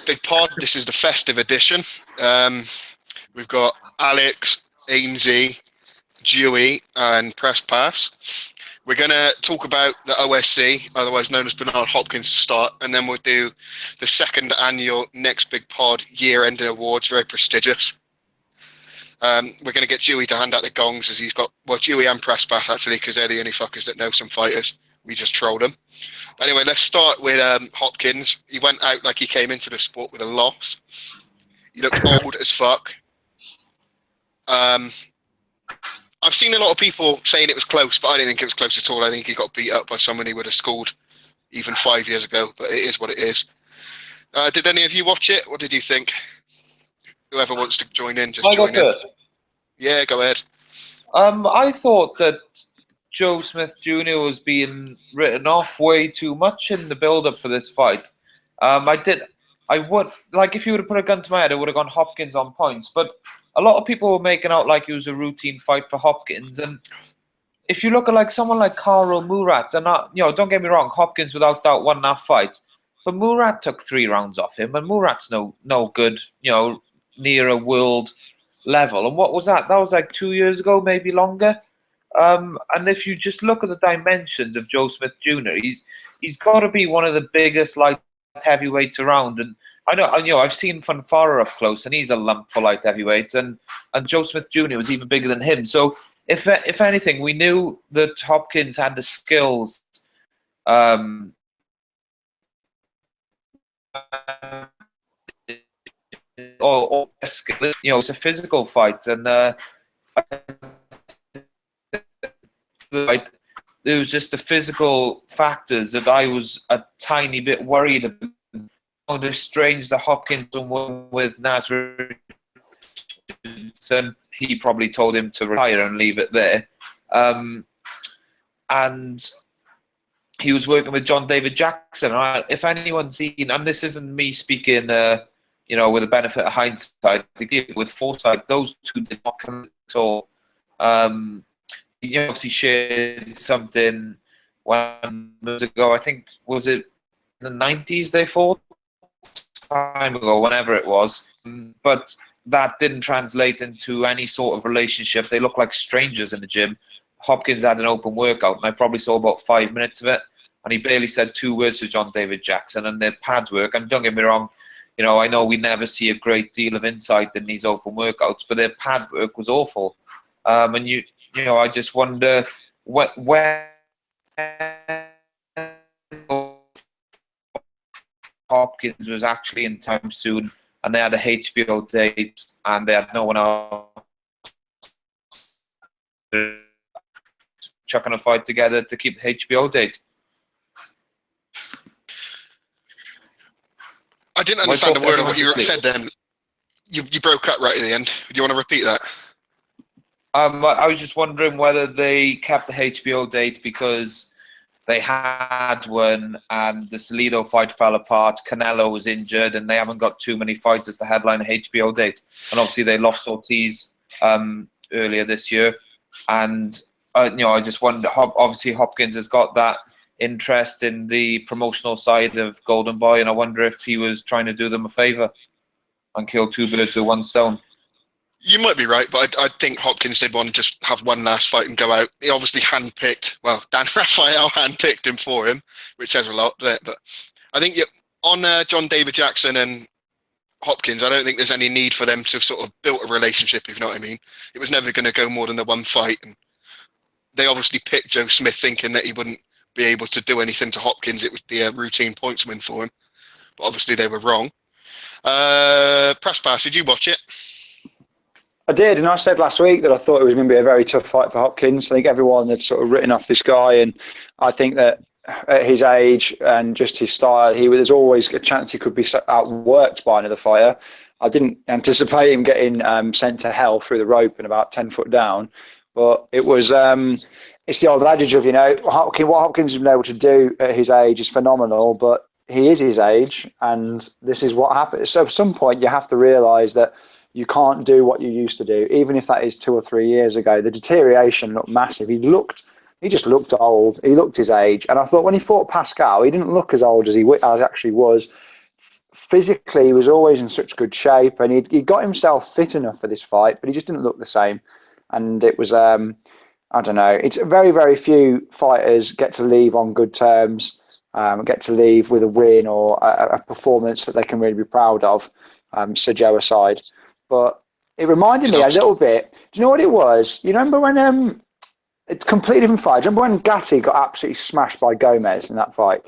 next big pod. This is the festive edition. We've got Alex, Ainsley, Dewey, and Press Pass. We're going to talk about the OSC, otherwise known as Bernard Hopkins, to start, and then we'll do the second annual Next Big Pod year-ending awards, very prestigious. We're going to get Dewey to hand out the gongs, as he's got, well, Dewey and Press Pass, actually, because they're the only fuckers that know some fighters. We just trolled them. But anyway, let's start with Hopkins. He went out like he came into the sport with a loss. He looked old as fuck. I've seen a lot of people saying it was close, but I didn't think it was close at all. I think he got beat up by someone he would have scored even 5 years ago, but it is what it is. Did any of you watch it? What did you think? Whoever wants to join in, just join in. Yeah, go ahead. I thought that Joe Smith Jr. was being written off way too much in the build-up for this fight. I would, like, if you would have put a gun to my head, I would have gone Hopkins on points, but a lot of people were making out like it was a routine fight for Hopkins, and if you look at like someone like Karo Murat, and don't get me wrong, Hopkins without doubt won that fight, but Murat took 3 rounds off him, and Murat's no good, near a world level. And what was that? That was like 2 years ago, maybe longer. And if you just look at the dimensions of Joe Smith Jr., he's got to be one of the biggest light heavyweights around. And I know I've seen Fonfara up close, and he's a lump for light heavyweights, and Joe Smith Jr. was even bigger than him. So if anything, we knew that Hopkins had the skills. Or skill, it's a physical fight, and there was just the physical factors that I was a tiny bit worried about. It's strange that Hopkins won with Nasser, and he probably told him to retire and leave it there. And he was working with John David Jackson. If anyone's seen, and this isn't me speaking, with the benefit of hindsight, to give with foresight, those two did not come at all. He obviously shared something 1 month ago. I think, was it in the 90s they fought? Time ago, whenever it was. But that didn't translate into any sort of relationship. They looked like strangers in the gym. Hopkins had an open workout, and I probably saw about 5 minutes of it, and he barely said 2 words to John David Jackson, and their pad work, and don't get me wrong, I know we never see a great deal of insight in these open workouts, but their pad work was awful. And I just wonder where Hopkins was actually in time soon, and they had a HBO date, and they had no one else chucking a fight together to keep the HBO date. I didn't understand a word of what you said then. You broke up right at the end. Do you want to repeat that? I was just wondering whether they kept the HBO date because they had one and the Salido fight fell apart, Canelo was injured, and they haven't got too many fighters to headline a HBO date. And obviously they lost Ortiz earlier this year. And, I just wonder, obviously Hopkins has got that interest in the promotional side of Golden Boy, and I wonder if he was trying to do them a favour and kill 2 birds with 1 stone. You might be right, but I think Hopkins did want to just have one last fight and go out. He obviously handpicked, Dan Rafael handpicked him for him, which says a lot, doesn't it? But I think on John David Jackson and Hopkins, I don't think there's any need for them to sort of build a relationship, if you know what I mean. It was never going to go more than the one fight, and they obviously picked Joe Smith thinking that he wouldn't be able to do anything to Hopkins. It would be a routine points win for him, but obviously they were wrong. Press Pass, did you watch it? I did, and I said last week that I thought it was going to be a very tough fight for Hopkins. I think everyone had sort of written off this guy, and I think that at his age and just his style, there's always a chance he could be outworked by another fighter. I didn't anticipate him getting sent to hell through the rope and about 10 foot down, but it was. It's the old adage of, what Hopkins has been able to do at his age is phenomenal, but he is his age, and this is what happens. So at some point, you have to realise that you can't do what you used to do, even if that is 2 or 3 years ago. The deterioration looked massive. He just looked old. He looked his age. And I thought when he fought Pascal, he didn't look as old as he actually was. physically, he was always in such good shape, and he got himself fit enough for this fight, but he just didn't look the same. And it was, I don't know, it's very, very few fighters get to leave on good terms, get to leave with a win or a performance that they can really be proud of, Sir Joe aside. But it reminded me a little bit. Do you know what it was? You remember when a completely different fight? Do you remember when Gatti got absolutely smashed by Gomez in that fight?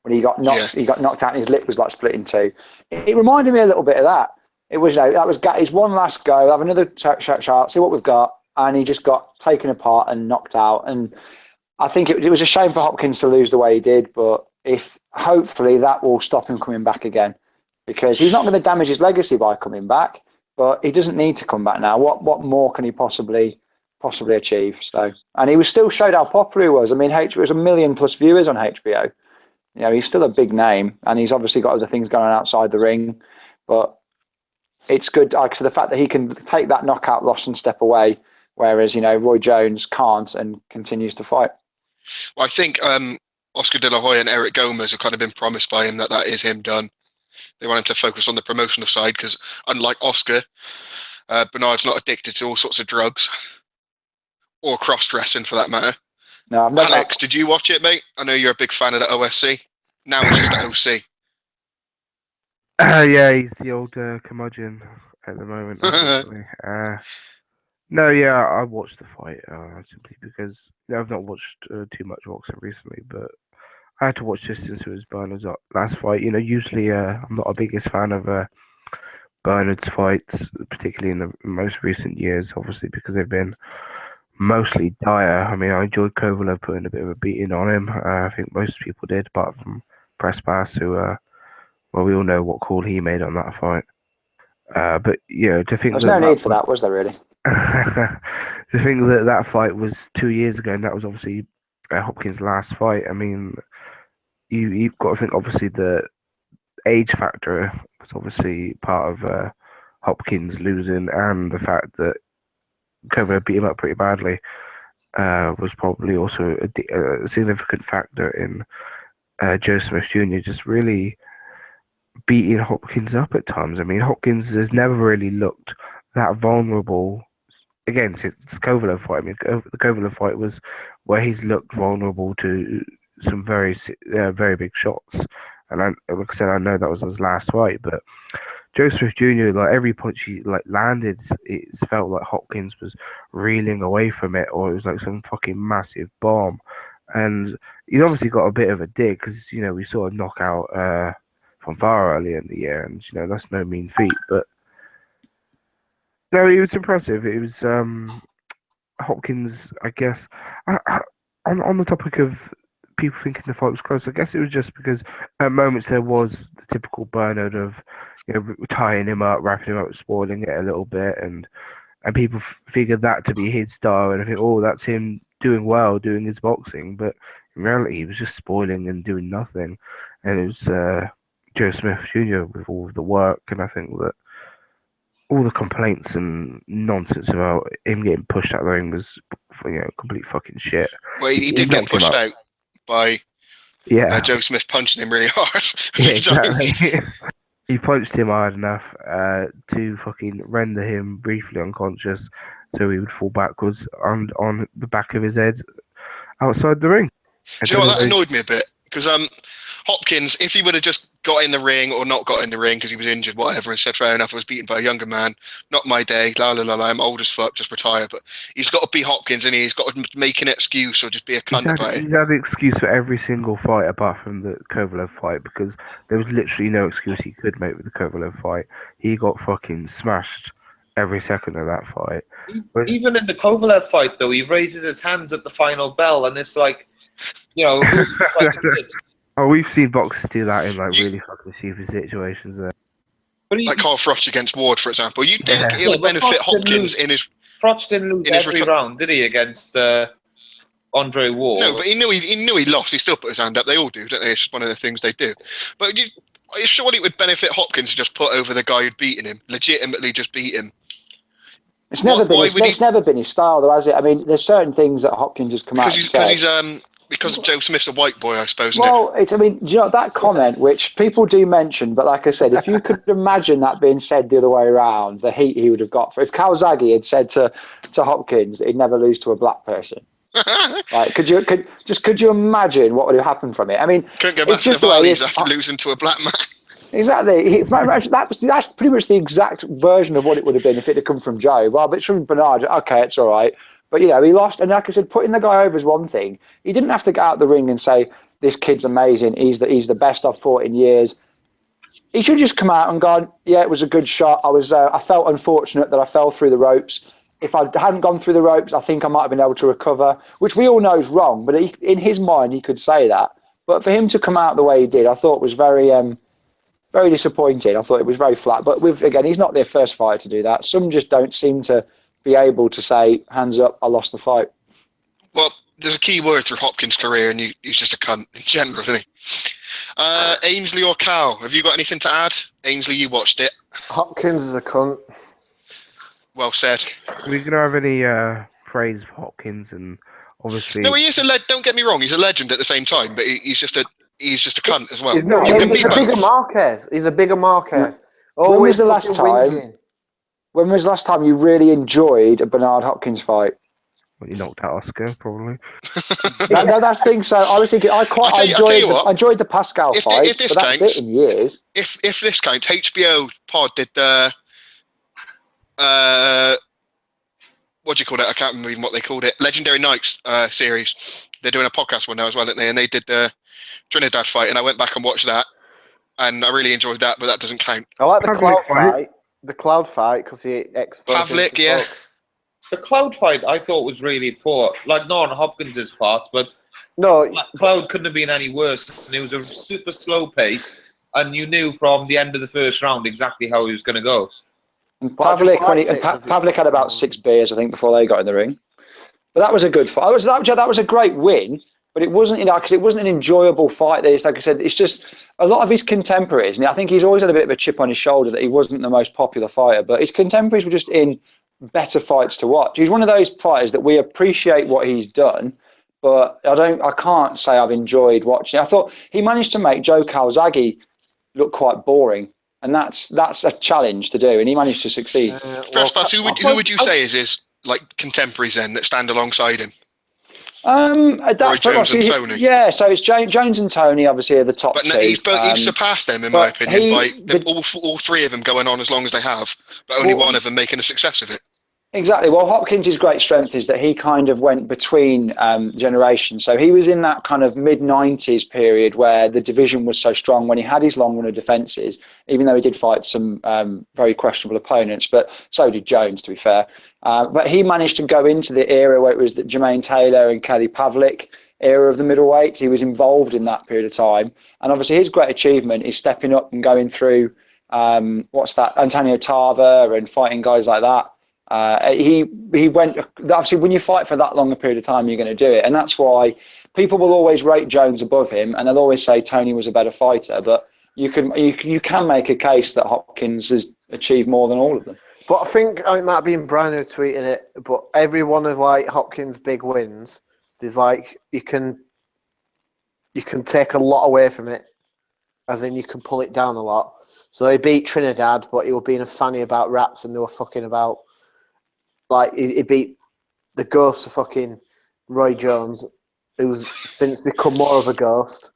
When he got knocked, he got knocked out, and his lip was like split in two. It reminded me a little bit of that. It was, that was Gatti's one last go. Have another shot, see what we've got, and he just got taken apart and knocked out. And I think it was a shame for Hopkins to lose the way he did, but if hopefully that will stop him coming back again, because he's not going to damage his legacy by coming back, but he doesn't need to come back now. What more can he possibly achieve? So, and he was still showed how popular he was. I mean, it was 1 million+ viewers on HBO. He's still a big name, and he's obviously got other things going on outside the ring, but it's good. So the fact that he can take that knockout loss and step away, whereas, Roy Jones can't and continues to fight. Well, I think Oscar De La Hoya and Eric Gomez have kind of been promised by him that is him done. They want him to focus on the promotional side because, unlike Oscar, Bernard's not addicted to all sorts of drugs or cross-dressing for that matter. No, I've never. Alex, did you watch it, mate? I know you're a big fan of the OSC. Now it's just the OC. Yeah, he's the old curmudgeon at the moment. No, yeah, I watched the fight simply because I've not watched too much boxing recently, but I had to watch this since it was Bernard's last fight. Usually I'm not a biggest fan of Bernard's fights, particularly in the most recent years, obviously because they've been mostly dire. I mean, I enjoyed Kovalev putting a bit of a beating on him. I think most people did, apart from Press Pass, who, we all know what call he made on that fight. But to think there's no need for that, was there really? To think that fight was 2 years ago, and that was obviously Hopkins' last fight. I mean, you've got to think obviously the age factor was obviously part of Hopkins losing, and the fact that Kovalev beat him up pretty badly was probably also a significant factor in Joe Smith Jr. just really beating Hopkins up at times. I mean, Hopkins has never really looked that vulnerable. Again, since the Kovalev fight, I mean, the Kovalev fight was where he's looked vulnerable to some very, very big shots. And like I said, I know that was his last fight, but Joe Smith Jr., like every punch he landed, it felt like Hopkins was reeling away from it, or it was like some fucking massive bomb. And he's obviously got a bit of a dig because we saw a knockout from far earlier in the year, and that's no mean feat. But no, it was impressive. It was Hopkins, I guess. On the topic of people thinking the fight was close, I guess it was just because at moments there was the typical Bernard of tying him up, wrapping him up, spoiling it a little bit, and people figured that to be his style, and I think, that's him doing well, doing his boxing, but in reality he was just spoiling and doing nothing. And it was Joe Smith Jr. with all of the work, and I think that all the complaints and nonsense about him getting pushed out of the ring was complete fucking shit. Well, he did get pushed out by Joe Smith punching him really hard. Yeah, exactly. He punched him hard enough to fucking render him briefly unconscious, so he would fall backwards on the back of his head outside the ring. Do you know what? That annoyed me a bit because Hopkins, if he would have just got in the ring or not got in the ring because he was injured, whatever, and said, fair enough, I was beaten by a younger man, not my day, la la la la, I'm old as fuck, just retire. But he's got to be Hopkins, and he's got to make an excuse or just be a cunt about it. He's had an excuse for every single fight apart from the Kovalev fight, because there was literally no excuse he could make with the Kovalev fight. He got fucking smashed every second of that fight. Even in the Kovalev fight, though, he raises his hands at the final bell, and it's like, Oh, we've seen boxers do that in really fucking stupid situations there. Like Carl Froch against Ward, for example. You think it would benefit Hopkins in his... Froch didn't lose every round, did he, against Andre Ward? No, but he knew he lost. He still put his hand up. They all do, don't they? It's just one of the things they do. But surely it would benefit Hopkins to just put over the guy who'd beaten him, legitimately just beat him. It's never been his style, though, has it? I mean, there's certain things that Hopkins has come out and said. because Joe Smith's a white boy, I suppose. Isn't Well, I mean, do you know that comment, which people do mention, but like I said, if you could imagine that being said the other way around, the heat he would have got for if Calzaghe had said to Hopkins that he'd never lose to a black person. it? Like, could you imagine what would have happened from it? I mean, Couldn't go back it's to the just the way it Varleys is. after losing to a black man. Exactly. That's pretty much the exact version of what it would have been if it had come from Joe. Well, but it's from Bernard. Okay, it's all right. But he lost, and like I said, putting the guy over is one thing. He didn't have to get out the ring and say this kid's amazing. He's the best I've fought in years. He should just come out and gone, yeah, it was a good shot. I felt unfortunate that I fell through the ropes. If I hadn't gone through the ropes, I think I might have been able to recover, which we all know is wrong. But in his mind, he could say that. But for him to come out the way he did, I thought was very, very disappointing. I thought it was very flat. But again, he's not their first fighter to do that. Some just don't seem to be able to say, hands up, I lost the fight. Well, there's a key word through Hopkins' career, and he's just a cunt in general, isn't he? Ainsley or Cal, have you got anything to add? Ainsley, you watched it. Hopkins is a cunt. Well said. Are we going to have any praise for Hopkins? And obviously, No, he is don't get me wrong, he's a legend at the same time, but he's just a cunt as well. He's a bigger Marquez. He's a bigger Marquez. When was the last time? When was the last time you really enjoyed a Bernard Hopkins fight? Well, you knocked out Oscar, probably. That's the thing. So I was thinking, I enjoyed the Pascal fight, but that's it in years. If this counts, HBO Pod did the what do you call it? I can't remember even what they called it. Legendary Nights series. They're doing a podcast one now as well, aren't they? And they did the Trinidad fight, and I went back and watched that, and I really enjoyed that, but that doesn't count. I like the Cloud fight. The Cloud fight because he exposed Pavlik, yeah. The Cloud fight I thought was really poor. Like, not on Hopkins' part, but no, Cloud couldn't have been any worse. And it was a super slow pace, and you knew from the end of the first round exactly how he was going to go. And Pavlik had about 6 beers, I think, before they got in the ring. But that was a good fight. That was a great win, but it wasn't, because it wasn't an enjoyable fight. It's like I said, it's just a lot of his contemporaries, and I think he's always had a bit of a chip on his shoulder that he wasn't the most popular fighter, but his contemporaries were just in better fights to watch. He's one of those fighters that we appreciate what he's done, but I can't say I've enjoyed watching. I thought he managed to make Joe Calzaghe look quite boring, and that's a challenge to do, and he managed to succeed. Who would you say is his like contemporaries then that stand alongside him? Jones and Tony. Yeah, so it's Jones and Tony obviously are the top two. He's surpassed them in my opinion by all three of them going on as long as they have, but only one of them making a success of it. Exactly. Well, Hopkins' great strength is that he kind of went between generations. So he was in that kind of mid-90s period where the division was so strong when he had his long run of defences, even though he did fight some very questionable opponents, but so did Jones, to be fair. But he managed to go into the era where it was the Jermaine Taylor and Kelly Pavlik era of the middleweights. He was involved in that period of time. And obviously his great achievement is stepping up and going through, Antonio Tarver and fighting guys like that. He went, obviously when you fight for that long a period of time, you're going to do it. And that's why people will always rate Jones above him, and they'll always say Tony was a better fighter. But you can make a case that Hopkins has achieved more than all of them. But I think it might have been Brian who tweeted it, but every one of like Hopkins' big wins, there's like you can take a lot away from it, as in you can pull it down a lot. So he beat Trinidad, but he was being a fanny about raps, and they were fucking about. Like he beat the ghost of fucking Roy Jones, who's since become more of a ghost.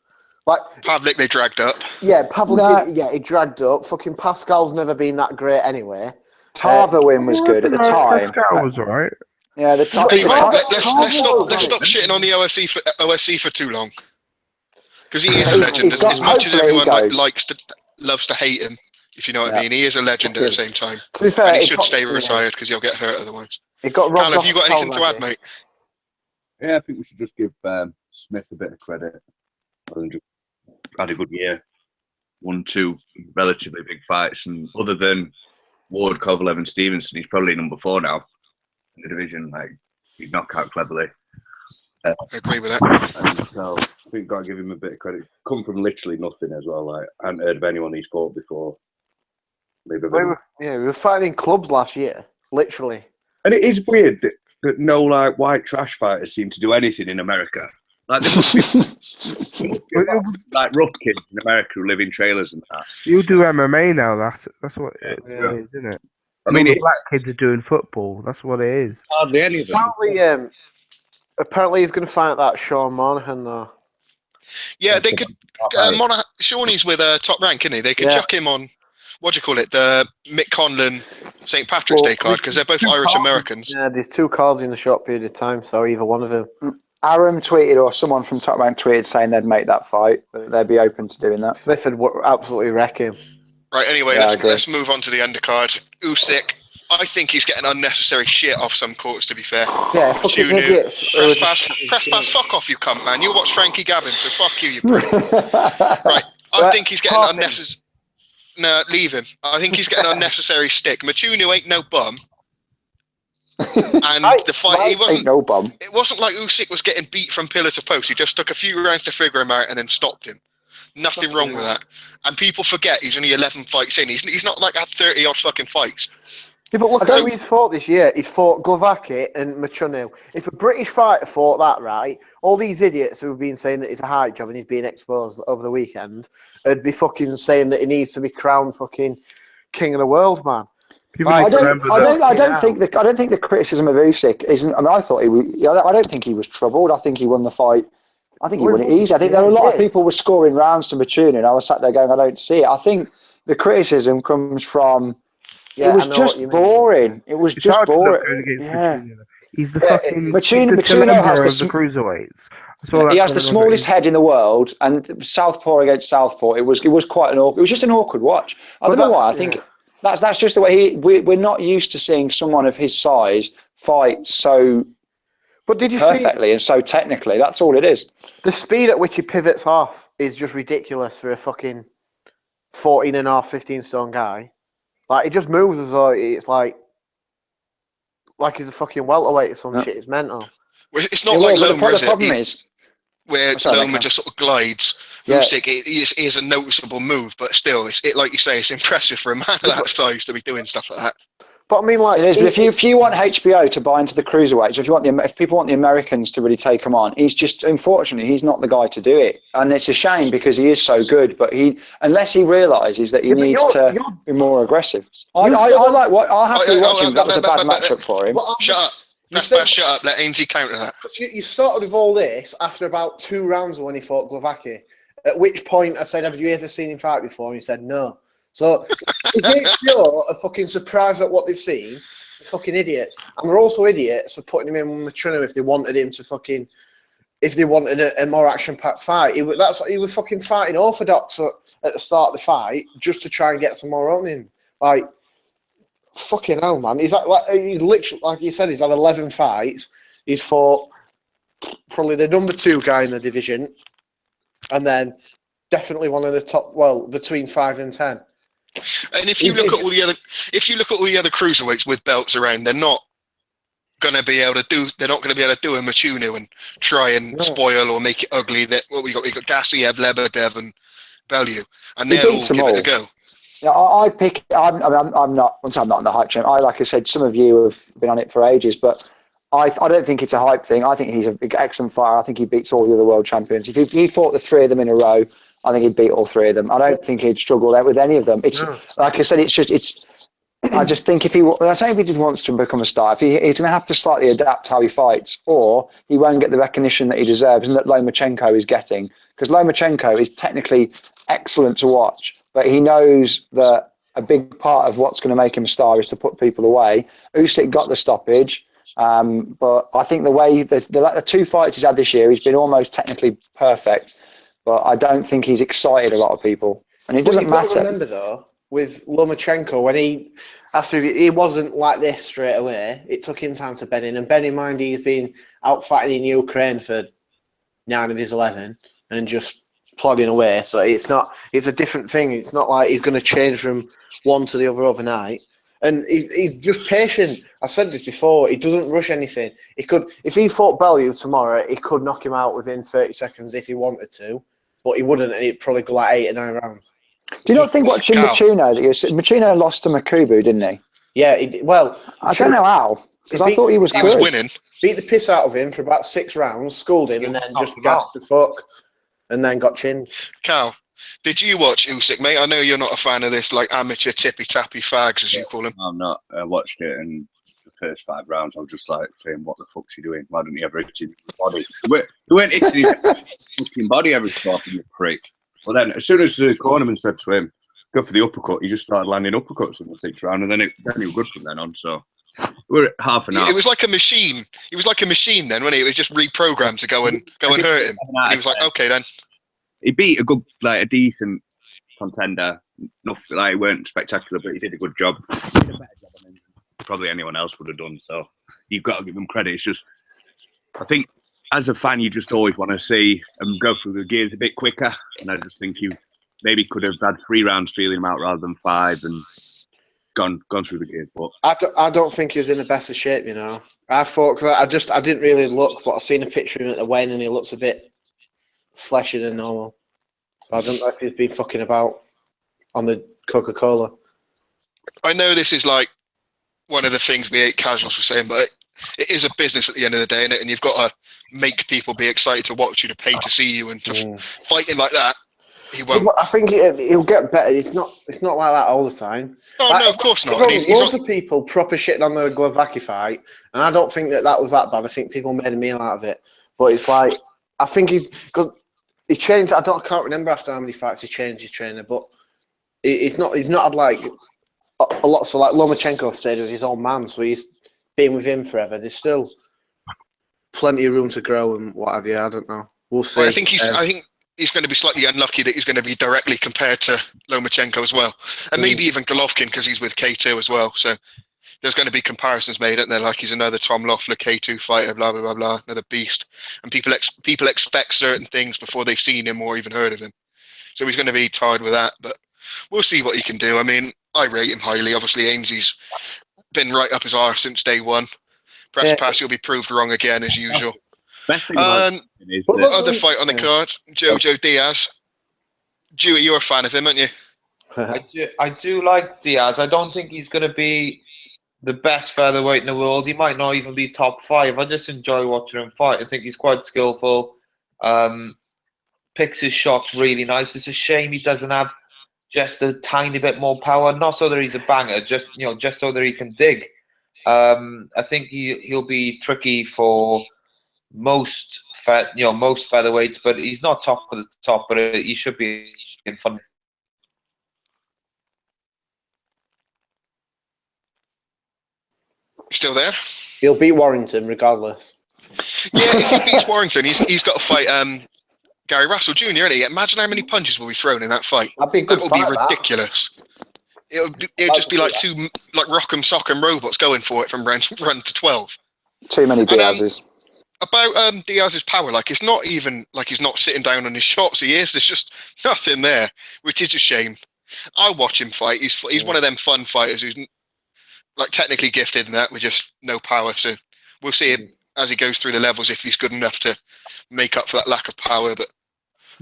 Like Pavlik, they dragged up. Yeah, Pavlik. He dragged up. Fucking Pascal's never been that great anyway. Tarver win was good at the time. Pascal was alright. Yeah, the time. Anyway, let's stop shitting on the OSC for too long, because he is a legend. As much as everyone loves to hate him, if you know what I mean, he is a legend at the same time. To be fair, and he should stay retired because he'll get hurt otherwise. Cal, have you got anything to add, mate? Yeah, I think we should just give Smith a bit of credit. Had a good year, won 2 relatively big fights, and other than Ward, Kovalev, and Stevenson, he's probably number 4 now in the division. Like he'd knock out cleverly. I agree with that. So I think we've got to give him a bit of credit. Come from literally nothing as well. Like I hadn't heard of anyone he's fought before. We were fighting clubs last year, literally. And it is weird that no like white trash fighters seem to do anything in America. Like there must be a lot of, like rough kids in America who live in trailers and that. You do MMA now. That's what it Yeah. is, isn't it? I mean, All the it's black kids are doing football. That's what it is. hardly any of them. Apparently he's going to fight that Sean Monahan though. Yeah, they could. Shawnee's with Top Rank, isn't he? They could Yeah. chuck him on. What do you call it? The Mick Conlon St. Patrick's Day card because they're both Irish Americans. Yeah, there's 2 cards in a short period of time, so either one of them. Aram tweeted, or someone from Top Rank tweeted, saying they'd make that fight, that they'd be open to doing that. Smith would absolutely wreck him. Right. Anyway, Yeah, I agree. let's move on to the undercard. Usyk. I think he's getting unnecessary shit off some courts. To be fair. Yeah, fucking Junior, idiots. press pass, fuck off, you cunt, man. You watch Frankie Gavin, so fuck you, you prick. Right, I think he's getting unnecessary. No, leave him. I think he's getting unnecessary stick. Machunu ain't no bum. And the fight, Ain't no bum. it wasn't like Usyk was getting beat from pillar to post. He just took a few rounds to figure him out and then stopped him. Nothing wrong with that. And people forget he's only 11 fights in. He's not like had 30 odd fucking fights. Yeah, but look how he's fought this year. He's fought Glovacki and Machunu. If a British fighter fought that, right, all these idiots who've been saying that it's a hype job and he's being exposed over the weekend would be fucking saying that he needs to be crowned fucking king of the world, man. I don't think the criticism of Usyk isn't. I mean, I don't think he was troubled. I think he won the fight. I think he won it easy. I think there were a lot of people were scoring rounds to Machunu, and I was sat there going, I don't see it. I think the criticism comes from. Yeah, it was just boring. It was just boring. Yeah. He's the fucking Machunu has the cruiserweights. He has the smallest head in the world, and southpaw against southpaw. It was quite an awkward. It was just an awkward watch. I don't know why. I think that's just the way we're not used to seeing someone of his size fight so. But did you perfectly and so technically? That's all it is. The speed at which he pivots off is just ridiculous for a fucking 14 and a half, 15 stone guy. Like, it just moves as though it's like he's a fucking welterweight or some shit. It's mental. Well, it's not like Loma, the problem is where Loma just sort of glides. Yeah. Usyk is a noticeable move, but still, it's like you say, it's impressive for a man of that size to be doing stuff like that. But I mean, like, it is. If you want HBO to buy into the cruiserweights, if people want the Americans to really take him on, he's just, unfortunately, he's not the guy to do it, and it's a shame because he is so good. But unless he realises that he needs to be more aggressive. I'll happily watch him. That was a bad matchup for him. Shut up. Shut up. Let Ainsley counter that. You started with all this after about 2 rounds when he fought Glovacki. At which point I said, "Have you ever seen him fight before?" And he said, "No." So if HBO are fucking surprised at what they've seen, they're fucking idiots. And they're also idiots for putting him in with Machunu if they wanted him to fucking, if they wanted a more action-packed fight. He was fucking fighting orthodox at the start of the fight just to try and get some more on him. Like, fucking hell, man. He's literally, like you said, he's had 11 fights. He's fought probably the number 2 guy in the division, and then definitely one of the top, between 5 and 10. And if you look at all the other cruiserweights with belts around, they're not going to be able to do a Machunu and try and spoil or make it ugly. That what we got Gassiev, Lebedev, and Bellew, and they'll all give it a go. Yeah, I'm not in the hype train. Like I said, some of you have been on it for ages, but I don't think it's a hype thing. I think he's an excellent fighter. I think he beats all the other world champions. If he fought the 3 of them in a row, I think he'd beat all 3 of them. I don't think he'd struggle out with any of them. It's like I said. I just think if he wants to become a star, he's going to have to slightly adapt how he fights, or he won't get the recognition that he deserves and that Lomachenko is getting. Because Lomachenko is technically excellent to watch, but he knows that a big part of what's going to make him a star is to put people away. Usyk got the stoppage, but I think the way the 2 fights he's had this year, he's been almost technically perfect. But I don't think he's excited a lot of people, and it doesn't matter. Got to remember though, with Lomachenko, when he wasn't like this straight away. It took him time to bed in, and bear in mind he's been out fighting in Ukraine for 9 of his 11 and just plodding away. So it's a different thing. It's not like he's going to change from one to the other overnight. And he's just patient. I said this before. He doesn't rush anything. If he fought Bellew tomorrow, he could knock him out within 30 seconds if he wanted to, but he wouldn't, and he'd probably go like 8 or 9 rounds. Do you not think watching Machunu lost to Makubu, didn't he? Yeah. I don't know how. Because I thought he was He good. was winning. Beat the piss out of him for about 6 rounds, schooled him, and then just gassed the fuck, and then got chinned. Cal, did you watch Usyk, mate? I know you're not a fan of this like amateur tippy-tappy fags, as you call him. I'm not. I watched it, and the first 5 rounds, I was just like saying, "What the fuck's he doing? Why didn't he ever hit his body? He weren't hitting his fucking body every so often, you prick." But then, as soon as the cornerman said to him, "Go for the uppercut," he just started landing uppercuts in the 6th round, and then he was good from then on. So we're at half an hour. It was like a machine. He was like a machine then, when he was just reprogrammed to go and hurt him. And he was like, "Okay then." He beat a decent contender. Nothing like, it weren't spectacular, but he did a good job. He did a better job than probably anyone else would have done. So you've got to give him credit. It's just, I think, as a fan, you just always want to see him go through the gears a bit quicker. And I just think you maybe could have had 3 rounds feeling him out rather than 5 and gone through the gears. But I don't think he was in the best of shape, you know. I thought, because I didn't really look, but I've seen a picture of him at the weigh-in and he looks a bit fleshier than normal. So I don't know if he's been fucking about on the Coca-Cola. I know this is like one of the things we 8 casuals were saying, but it is a business at the end of the day, and you've got to make people be excited to watch you, to pay to see you, and to fighting like that. He won't. I think he'll get better. It's not like that all the time. Oh Like, no, of course not. Loads of people proper shitting on the Glavaki fight, and I don't think that was that bad. I think people made a meal out of it, but it's like I think because he changed. I can't remember after how many fights he changed his trainer, but he's not had like a lot. So like Lomachenko stayed with his old man, so he's been with him forever. There's still plenty of room to grow and what have you. I don't know. We'll see. Well, I think he's going to be slightly unlucky that he's going to be directly compared to Lomachenko as well, and maybe even Golovkin because he's with K2 as well. So there's going to be comparisons made, aren't there? Like he's another Tom Loeffler K2 fighter, blah blah blah blah, another beast, and people expect certain things before they've seen him or even heard of him. So he's going to be tied with that, but we'll see what he can do. I mean, I rate him highly. Obviously, Ainsley's been right up his arse since day one. Press pass, he'll be proved wrong again as usual. best thing about it is the other fight on the card, Jojo Diaz. Dewey, you're a fan of him, aren't you? I do like Diaz. I don't think he's going to be the best featherweight in the world. He might not even be top 5. I just enjoy watching him fight. I think he's quite skillful. Picks his shots really nice. It's a shame he doesn't have just a tiny bit more power. Not so that he's a banger, just so that he can dig. I think he'll be tricky for most featherweights, but he's not top of the top. But he should be in fun. Still there? He'll beat Warrington regardless. Yeah, if he beats Warrington, he's got to fight Gary Russell Jr., isn't he? Imagine how many punches will be thrown in that fight. That'd be a good that would fight, be ridiculous. It would just be like 2 like Rock'em Sock'em robots going for it from run to 12. Too many Diaz's. About Diaz's power, like it's not even like he's not sitting down on his shots. He is. There's just nothing there, which is a shame. I'll watch him fight. He's one of them fun fighters who's like technically gifted in that with just no power. So we'll see him as he goes through the levels if he's good enough to make up for that lack of power. But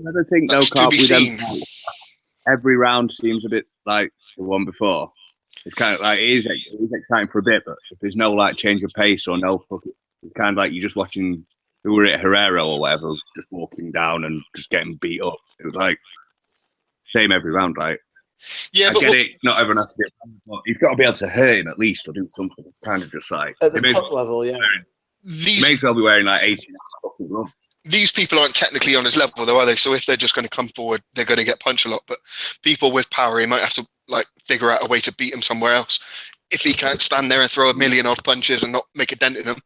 I don't think that's to be seen. Every round seems a bit like the one before. It's kind of like it is exciting for a bit, but if there's no like change of pace or no, it's kind of like you're just watching who were it, Herrera or whatever, just walking down and just getting beat up. It was like same every round, right? Yeah, I get it. Not everyone has to get, but he's got to be able to hurt him at least or do something. It's kind of just like at the top level, yeah. He may as well be wearing like 18 fucking gloves. These people aren't technically on his level, though, are they? So if they're just going to come forward, they're going to get punched a lot. But people with power, he might have to like figure out a way to beat him somewhere else. If he can't stand there and throw 1,000,000 odd punches and not make a dent in them.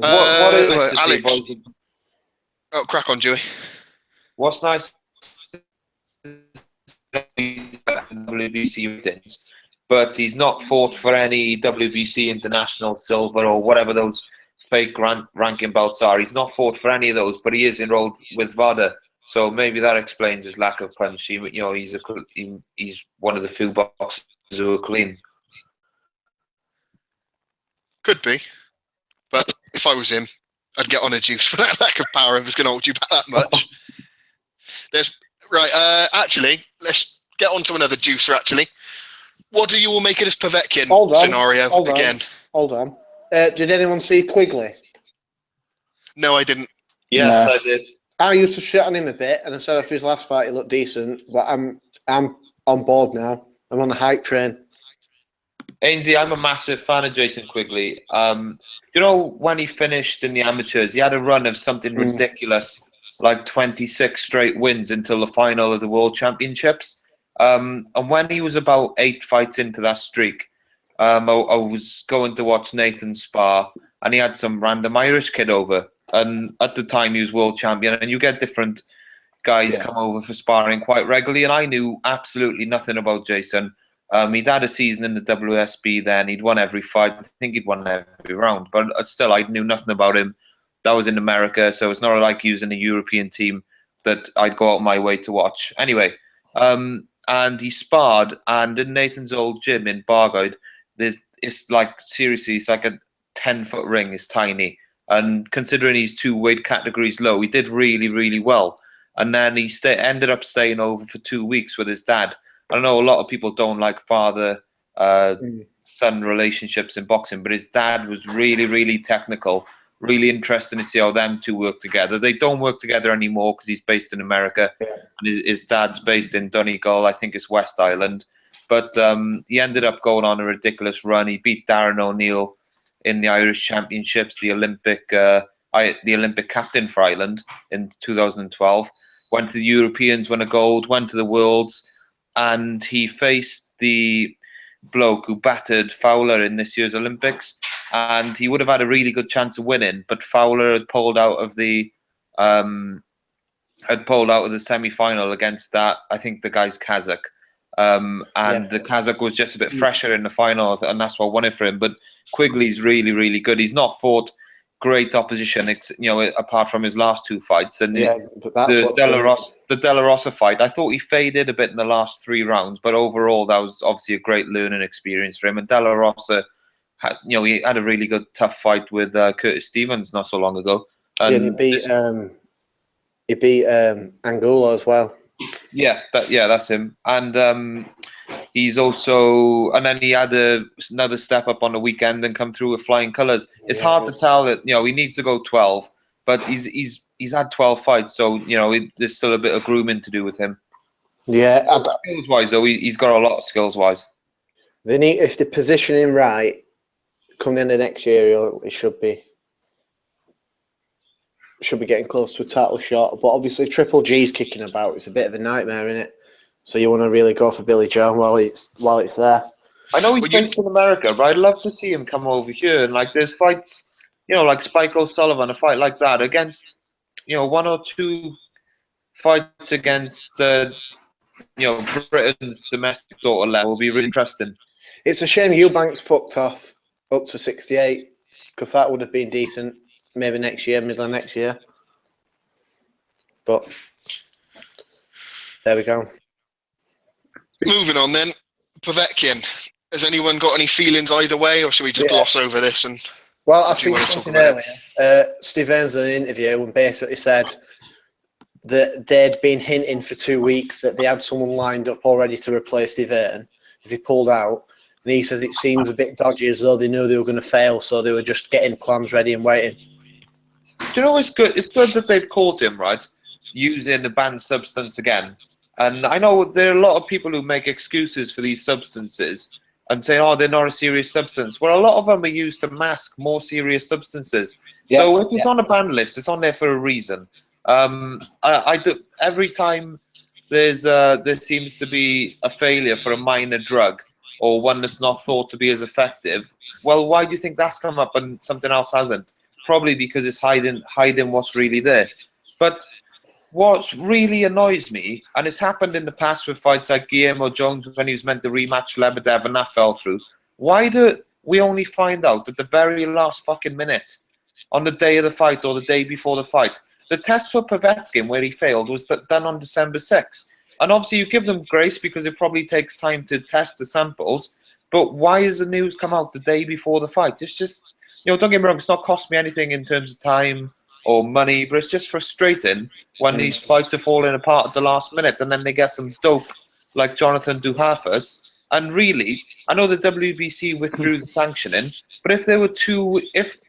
Alex. Oh, crack on, Dewey. What's nice WBC ratings, but he's not fought for any WBC international silver or whatever those fake ranking belts are. He's not fought for any of those, but he is enrolled with VADA, so maybe that explains his lack of punch. He's one of the few boxers who are clean. Could be, but if I was him, I'd get on a juice for that lack of power if it's going to hold you back that much. Actually, let's get on to another juicer, actually. What do you all make of this Povetkin scenario again? hold on. Did anyone see Quigley? No, I didn't. Yes, No. I did. I used to shit on him a bit, and I said after his last fight he looked decent, but I'm on board now. I'm on the hype train. Ainsley, I'm a massive fan of Jason Quigley. You know, when he finished in the amateurs, he had a run of something ridiculous, like 26 straight wins until the final of the World Championships. And when he was about 8 fights into that streak, I was going to watch Nathan spar, and he had some random Irish kid over. And at the time, he was world champion, and you get different guys come over for sparring quite regularly. And I knew absolutely nothing about Jason. He'd had a season in the WSB then. He'd won every fight. I think he'd won every round. But still, I knew nothing about him. That was in America, so it's not like he was in a European team that I'd go out my way to watch. Anyway, and he sparred, and in Nathan's old gym in Bargoed, it's like, seriously, it's like a 10-foot ring. It's tiny. And considering he's 2 weight categories low, he did really, really well. And then he ended up staying over for 2 weeks with his dad. I know a lot of people don't like father-son relationships in boxing, but his dad was really, really technical, really interesting to see how them two work together. They don't work together anymore because he's based in America, and his dad's based in Donegal, I think it's West Island. But he ended up going on a ridiculous run. He beat Darren O'Neill in the Irish Championships, the Olympic captain for Ireland in 2012. Went to the Europeans, won a gold, went to the Worlds, and he faced the bloke who battered Fowler in this year's Olympics, and he would have had a really good chance of winning, but Fowler had pulled out of the semi-final against that, I think the guy's Kazakh. The Kazakh was just a bit fresher in the final, and that's what won it for him. But Quigley's really, really good. He's not fought great opposition, apart from his last 2 fights. And but that's the De La Rosa fight, I thought he faded a bit in the last 3 rounds, but overall that was obviously a great learning experience for him. And De La Rosa, he had a really good tough fight with Curtis Stevens not so long ago. And he beat Angulo as well. That's him. And he's also, and then he had another step up on the weekend and come through with flying colours. It's hard to tell that he needs to go 12, but he's had 12 fights, so there's still a bit of grooming to do with him. Yeah, skills wise though, he's got a lot of skills wise. They need, if they position him right, come the end of next year, he should be getting close to a title shot. But obviously, Triple G's kicking about. It's a bit of a nightmare, isn't it? So you want to really go for Billy Joe while it's there. I know he's based in America, but I'd love to see him come over here. And there's fights, like Spike O'Sullivan, a fight like that against, 1 or 2 fights against Britain's domestic sort of level will be really interesting. It's a shame Eubanks fucked off up to 68, because that would have been decent. Maybe next year, middle of next year. But there we go. Moving on then, Povetkin. Has anyone got any feelings either way, or should we just gloss over this? Well, I've seen something earlier. Steve Earns in an interview and basically said that they'd been hinting for 2 weeks that they had someone lined up already to replace Steve Earns if he pulled out. And he says it seems a bit dodgy, as though they knew they were going to fail, so they were just getting plans ready and waiting. Do you know, it's good that they've caught him, right, using the banned substance again. And I know there are a lot of people who make excuses for these substances and say, they're not a serious substance. Well, a lot of them are used to mask more serious substances. Yeah, so if it's on a ban list, it's on there for a reason. I do, every time there seems to be a failure for a minor drug or one that's not thought to be as effective, well, why do you think that's come up and something else hasn't? Probably because it's hiding what's really there. But what really annoys me, and it's happened in the past with fights like Guillermo Jones when he was meant to rematch Lebedev and that fell through, why do we only find out at the very last fucking minute, on the day of the fight or the day before the fight? The test for Povetkin, where he failed, was done on December 6th. And obviously you give them grace because it probably takes time to test the samples, but why has the news come out the day before the fight? It's just, don't get me wrong, it's not cost me anything in terms of time or money, but it's just frustrating when these fights are falling apart at the last minute and then they get some dope like Jonathan Duhafis. And really, I know the WBC withdrew the sanctioning, But if there were if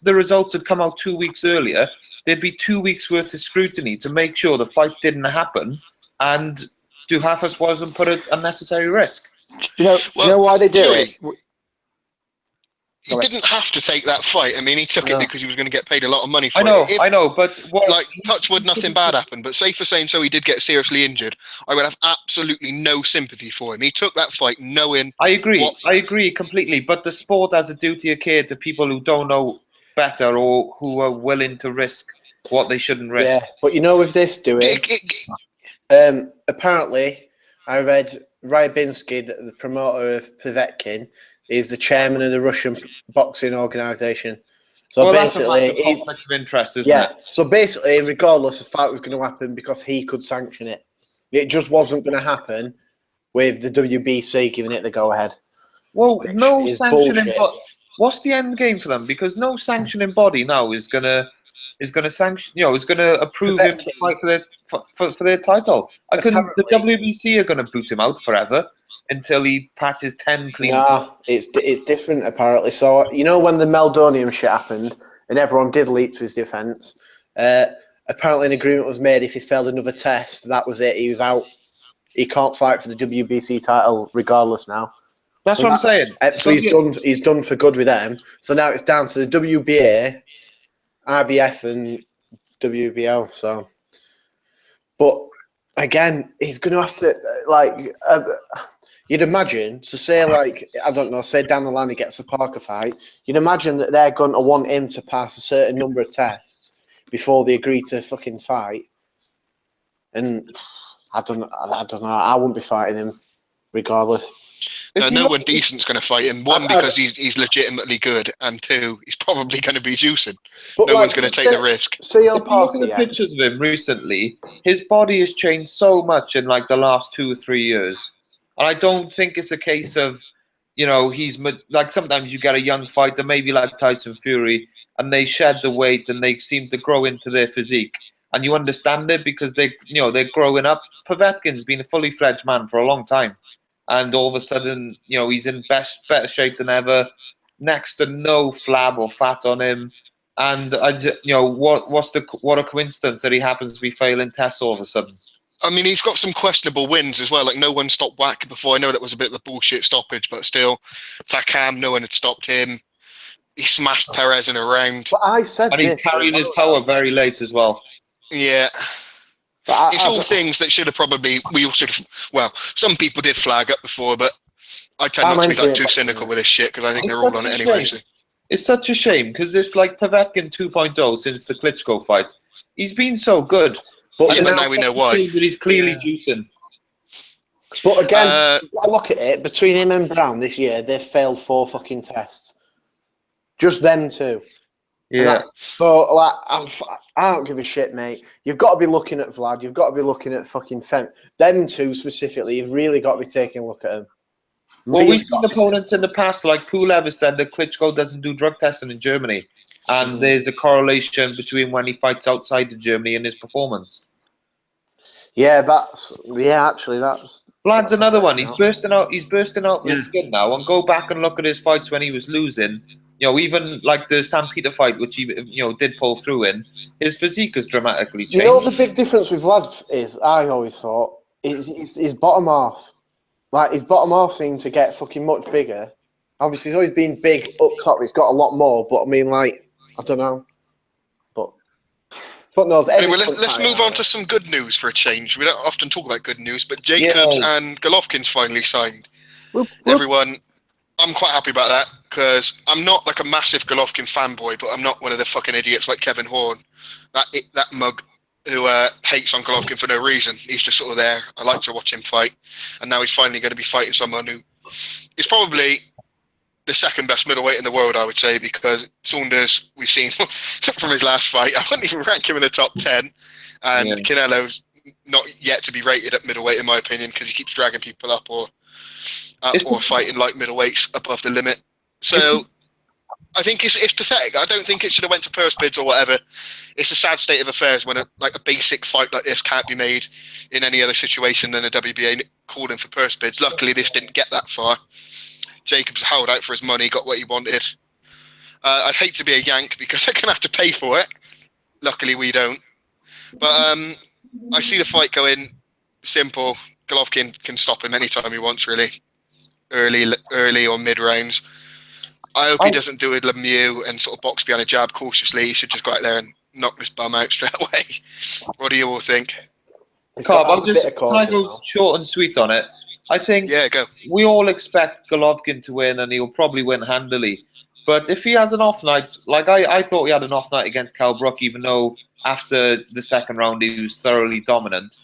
the results had come out 2 weeks earlier, there'd be 2 weeks worth of scrutiny to make sure the fight didn't happen, and Duhafis wasn't put at unnecessary risk. Do you know Well, why they do Joey, it? he didn't have to take that fight. I mean, he took it because he was going to get paid a lot of money for I know, it. If, I know, but what, like, touch wood, nothing bad happened. But say for saying so he did get seriously injured, I would have absolutely no sympathy for him. He took that fight knowing. I agree. What- I agree completely. But the sport has a duty of care to people who don't know better or who are willing to risk what they shouldn't risk. Yeah, but you know, with this doing, apparently, I read Rybinsky, the promoter of Povetkin, is the chairman of the Russian boxing organization. So well, that's a basically, matter of conflict of interest, isn't it? so basically, regardless, the fight was going to happen because he could sanction it. It just wasn't going to happen with the WBC giving it the go-ahead. Well, Which no is sanctioning. bullshit. What's the end game for them? Because no sanctioning body now is gonna sanction. Is gonna approve him to fight for their title. The WBC are gonna boot him out forever until he passes 10 clean. Nah, it's different apparently. So you know when the Meldonium shit happened and everyone did leap to his defence, apparently an agreement was made if he failed another test, that was it. He was out. He can't fight for the WBC title regardless now. That's what I'm saying. So he's done for good with them. So now it's down to the WBA, RBF, and WBO. So, but again, he's going to have to you'd imagine. So say I don't know. Say down the line he gets a Parker fight. You'd imagine that they're going to want him to pass a certain number of tests before they agree to fucking fight. And I don't know. I wouldn't be fighting him regardless. No one decent's going to fight him. One, because he's legitimately good, and two, he's probably going to be juicing. No one's going to take the risk. If you look at the pictures of him recently, his body has changed so much in like the last 2 or 3 years, and I don't think it's a case of, he's like sometimes you get a young fighter, maybe like Tyson Fury, and they shed the weight and they seem to grow into their physique, and you understand it because they're growing up. Povetkin's been a fully fledged man for a long time. And all of a sudden, he's in better shape than ever. Next to no flab or fat on him, and what a coincidence that he happens to be failing tests all of a sudden. I mean, he's got some questionable wins as well. Like, no one stopped Wack before. I know that was a bit of a bullshit stoppage, but still, Takam, no one had stopped him. He smashed Perez in a round. But I said, and he's carrying his power very late as well. Yeah. It's all things that should have probably some people did flag up before, but I tend not to be too cynical with this shit because I think they're all on it anyway. So. It's such a shame because it's like Povetkin 2.0 since the Klitschko fight. He's been so good, but now we know why. But he's clearly juicing. But again, look at it. Between him and Brown this year, they've failed 4 fucking tests. Just them two. Yeah. So, I don't give a shit, mate. You've got to be looking at Vlad. You've got to be looking at fucking Fem. Them two specifically, you've really got to be taking a look at them. Well, we've seen opponents in the past, like Pulev has said that Klitschko doesn't do drug testing in Germany. And there's a correlation between when he fights outside of Germany and his performance. Yeah, actually, that's... Vlad's another one. He's bursting out of his skin now. And go back and look at his fights when he was losing. Even like the Sam Peter fight, which he did pull through in, his physique has dramatically changed. You know what the big difference with Vlad is, I always thought, is his bottom half. Like, his bottom half seemed to get fucking much bigger. Obviously, he's always been big up top. He's got a lot more, but I mean, like, I don't know. But, fuck knows. Anyway, let's move on to some good news for a change. We don't often talk about good news, but Jacobs and Golovkin's finally signed. Everyone... I'm quite happy about that because I'm not like a massive Golovkin fanboy, but I'm not one of the fucking idiots like Kevin Horn, that mug who hates on Golovkin for no reason. He's just sort of there. I like to watch him fight, and now he's finally going to be fighting someone who is probably the second best middleweight in the world, I would say, because Saunders, we've seen from his last fight, I wouldn't even rank him in the top 10, and Canelo's not yet to be rated at middleweight in my opinion because he keeps dragging people up or fighting like middleweights above the limit. So I think it's pathetic. I don't think it should have went to purse bids or whatever. It's a sad state of affairs when a basic fight like this can't be made in any other situation than a WBA calling for purse bids. Luckily, this didn't get that far. Jacobs held out for his money, got what he wanted. I'd hate to be a Yank because they're going to have to pay for it. Luckily, we don't. But I see the fight going simple. Golovkin can stop him anytime he wants, really. Early or mid rounds. I hope he doesn't do it Lemieux and sort of box behind a jab cautiously. He should just go out there and knock this bum out straight away. What do you all think? Carb, can I go short and sweet on it? I think go. We all expect Golovkin to win, and he'll probably win handily. But if he has an off night, like I thought he had an off night against Cal Brook, even though after the second round he was thoroughly dominant,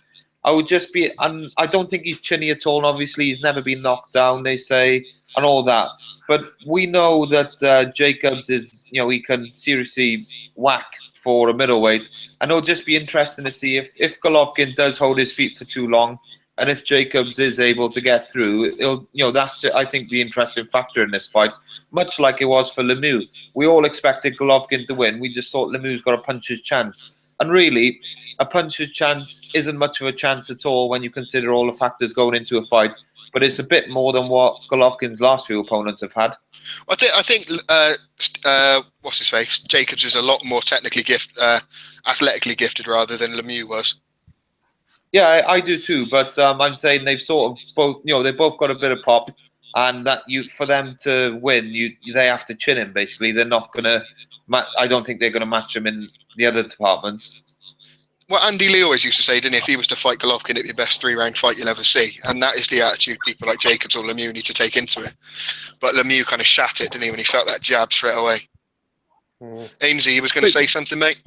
I would just be, and I don't think he's chinny at all. And obviously, he's never been knocked down, they say, and all that. But we know that Jacobs is, he can seriously whack for a middleweight, and it'll just be interesting to see if Golovkin does hold his feet for too long, and if Jacobs is able to get through. That's I think the interesting factor in this fight. Much like it was for Lemieux, we all expected Golovkin to win. We just thought Lemieux's got a puncher's chance, and really, a puncher's chance isn't much of a chance at all when you consider all the factors going into a fight. But it's a bit more than what Golovkin's last few opponents have had. I think what's his face? Jacobs is a lot more athletically gifted rather than Lemieux was. Yeah, I do too. But I'm saying they've sort of both, they've both got a bit of pop, and that for them to win, they have to chin him. Basically, they're not gonna. I don't think they're gonna match him in the other departments. Well, Andy Lee always used to say, didn't he, if he was to fight Golovkin, it'd be the best 3-round fight you'll ever see. And that is the attitude people like Jacobs or Lemieux need to take into it. But Lemieux kind of shat it, didn't he, when he felt that jab straight away. Ainsley, you was going to say something, mate?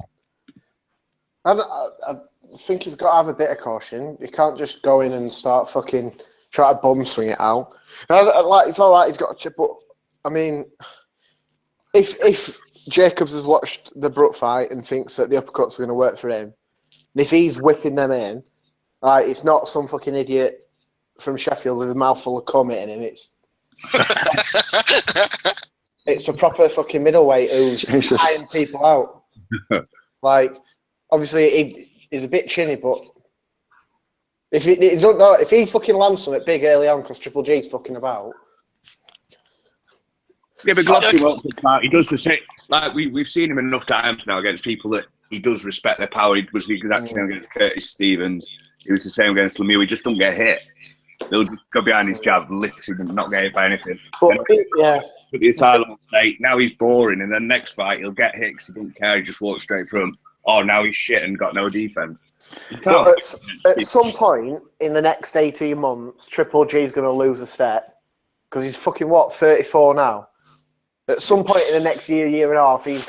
I think he's got to have a bit of caution. He can't just go in and start fucking try to bum swing it out. It's all right, he's got a chip, but, I mean, if Jacobs has watched the Brook fight and thinks that the uppercuts are going to work for him, and if he's whipping them in, it's not some fucking idiot from Sheffield with a mouthful of cum hitting him. It's a proper fucking middleweight who's eyeing people out. Obviously he's a bit chinny, but if he fucking lands something big early on because Triple G's fucking about. Yeah, but Golovkin won't pick out. He does the same. Like we've seen him enough times now against people that he does respect their power. He was the exact same against Curtis Stevens. He was the same against Lemieux. He just don't get hit. He'll just go behind his jab, literally not get hit by anything. But the asylum state, now he's boring, and then next fight he'll get hit because he don't care. He just walks straight through him. Oh, now he's shit and got no defense. But at some point in the next 18 months, Triple G's going to lose a step because he's fucking 34 now. At some point in the next year and a half, it's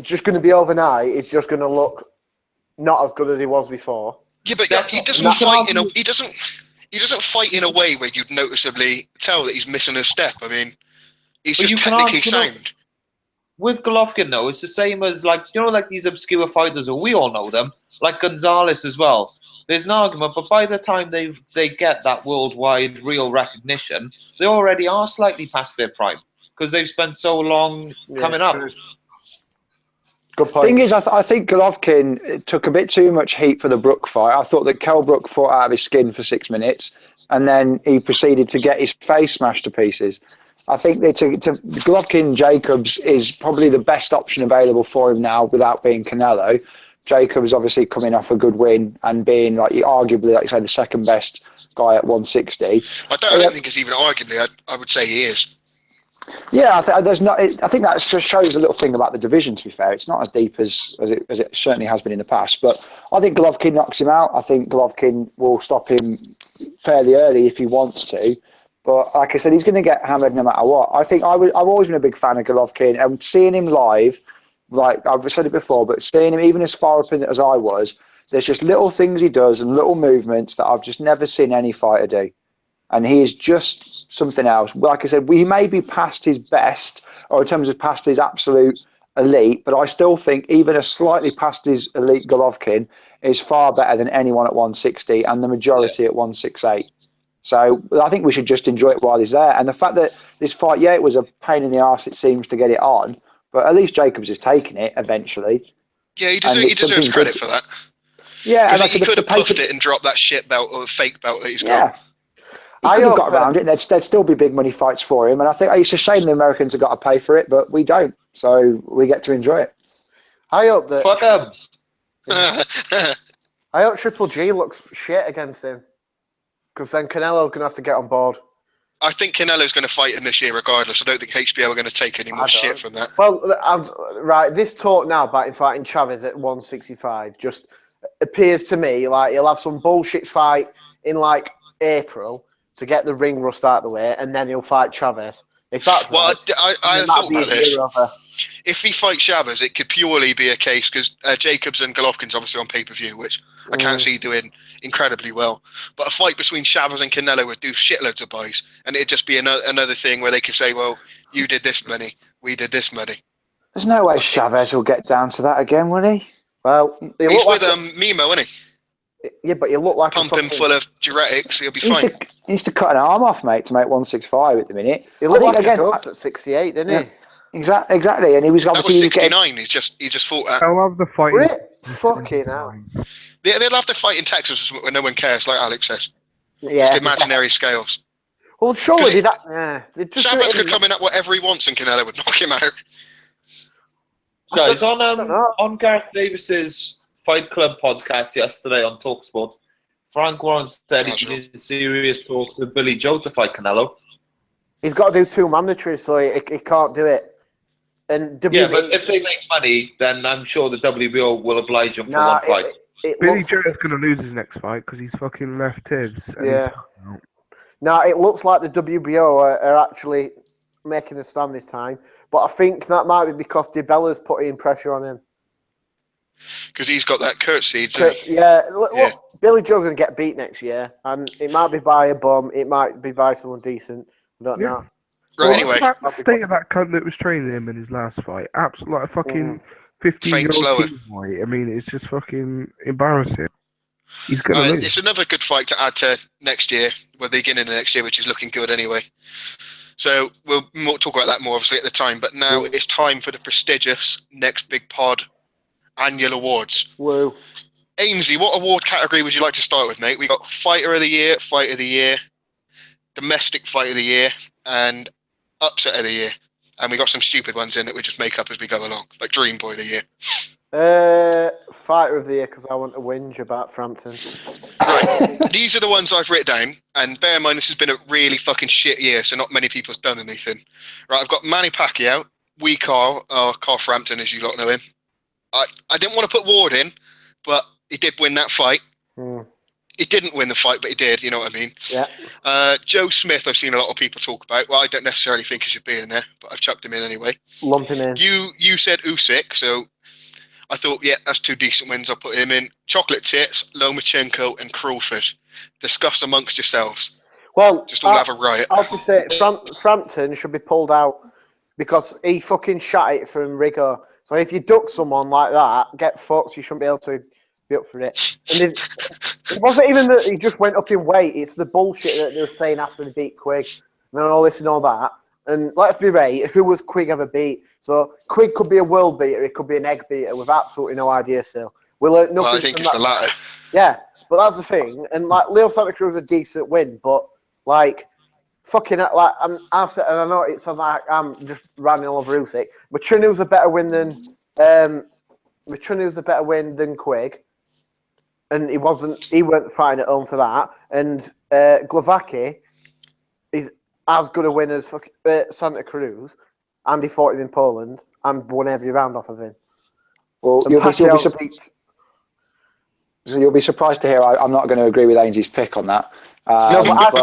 just going to be overnight. It's just going to look not as good as he was before. Yeah, but he doesn't fight he doesn't fight in a way where you'd noticeably tell that he's missing a step. I mean, he's just technically sound. With Golovkin, though, it's the same as like these obscure fighters, or we all know them, like Gonzalez as well. There's an argument, but by the time they get that worldwide real recognition, they already are slightly past their prime because they've spent so long coming up. Good point. Thing is, I think Golovkin took a bit too much heat for the Brook fight. I thought that Kell Brook fought out of his skin for 6 minutes, and then he proceeded to get his face smashed to pieces. I think that Golovkin Jacobs is probably the best option available for him now without being Canelo. Jacobs obviously coming off a good win and being arguably, like you say, the second best guy at 160. I don't think it's even arguably. I would say he is. Yeah, I think that just shows a little thing about the division. To be fair, it's not as deep as it certainly has been in the past. But I think Golovkin knocks him out. I think Golovkin will stop him fairly early if he wants to. But like I said, he's going to get hammered no matter what. I think I've always been a big fan of Golovkin, and seeing him live, like I've said it before, but seeing him even as far up in as I was, there's just little things he does and little movements that I've just never seen any fighter do. And he is just something else. Like I said, he may be past his best, or in terms of past his absolute elite, but I still think even a slightly past his elite Golovkin is far better than anyone at 160 and the majority at 168. So I think we should just enjoy it while he's there. And the fact that this fight, it was a pain in the arse, it seems, to get it on, but at least Jacobs is taking it eventually. Yeah, he deserves credit for that. Yeah, and he could have puffed it and dropped that shit belt or fake belt that he's got. he I could have hope, got around it. There'd still be big money fights for him. And I think it's a shame the Americans have got to pay for it, but we don't. So we get to enjoy it. I hope that. Fuck him. I hope Triple G looks shit against him, because then Canelo's going to have to get on board. I think Canelo's going to fight him this year regardless. I don't think HBO are going to take any more shit from that. Well, right, this talk now about him fighting Chavez at 165 just appears to me like he'll have some bullshit fight in like April to get the ring rust out of the way, and then he'll fight Chavez. If that's Well, right, I thought about this. Over. If he fights Chavez, it could purely be a case because Jacobs and Golovkin's obviously on pay-per-view, which I can't see doing incredibly well. But a fight between Chavez and Canelo would do shitloads of buys, and it'd just be another thing where they could say, well, you did this money, we did this money. There's no way Chavez will get down to that again, will he? Well, he's with Mimo, isn't he? Yeah, but you look like pumping full of diuretics. He'll be fine. He needs to cut an arm off, mate, to make 165 at the minute. He looked like a ghost at 68, didn't he? Exactly, and he was obviously... That was 69. He just fought at. I love the fight. Fucking hell. They'll have to fight in Texas when no one cares, like Alex says. Yeah. Just imaginary scales. Well, surely Chavez could come in at whatever he wants, and Canelo would knock him out. Guys, on Gareth Davis's Fight Club podcast yesterday on TalkSport, Frank Warren said he's in serious talks with Billy Joe to fight Canelo. He's got to do 2 mandatories, so he can't do it. And yeah, but if they make money, then I'm sure the WBO will oblige him for one fight. Billy Joe's going to lose his next fight because he's fucking left Tibbs. Yeah. No, it looks like the WBO are actually making a stand this time, but I think that might be because DiBella's putting pressure on him. Because he's got that curtsy. Look, Billy Joe's going to get beat next year, and it might be by a bum, it might be by someone decent. I don't know. Right, anyway. The state of that cunt that was training him in his last fight, absolutely like a fucking 15-year-old boy. I mean, it's just fucking embarrassing. He's going to lose. It's another good fight to add to next year, the beginning of next year, which is looking good anyway. So we'll talk about that more, obviously, at the time. But now it's time for the prestigious Next Big Pod annual awards. Whoa. Ainsley, what award category would you like to start with, mate? We got Fighter of the Year, Domestic Fight of the Year, and Upset of the Year. And we got some stupid ones in that we just make up as we go along, like Dream Boy of the Year. Fighter of the Year, because I want to whinge about Frampton. Right, these are the ones I've written down, and bear in mind this has been a really fucking shit year, so not many people's done anything. Right, I've got Manny Pacquiao, Carl Frampton, as you lot know him. I didn't want to put Ward in, but he did win that fight. He didn't win the fight, but he did, you know what I mean? Yeah. Joe Smith, I've seen a lot of people talk about. Well, I don't necessarily think he should be in there, but I've chucked him in anyway. Lump him in. You said Usyk, so I thought, yeah, that's 2 decent wins. I'll put him in. Chocolate Tits, Lomachenko, and Crawford. Discuss amongst yourselves. Well, just all have a riot. I'll just say Frampton should be pulled out because he fucking shot it from Rigo. So if you duck someone like that, get fucked. You shouldn't be able to be up for it. And it wasn't even that he just went up in weight. It's the bullshit that they were saying after they beat Quigg and all this and all that. And let's be right, who was Quigg ever beat? So Quigg could be a world beater, he could be an egg beater with absolutely no idea still. We learned nothing. Well, I think it's the latter. Yeah, but that's the thing. And like Leo Santa Cruz is a decent win, but like fucking like and I know it sounds like I'm just ranting all over Usyk, but Chinu's a better win than Quigg. And he weren't fighting at home for that. And Glavaki is as good a win as Santa Cruz, and he fought him in Poland and won every round off of him. Well, you'll be surprised to hear I'm not going to agree with Ainsley's pick on that. No, but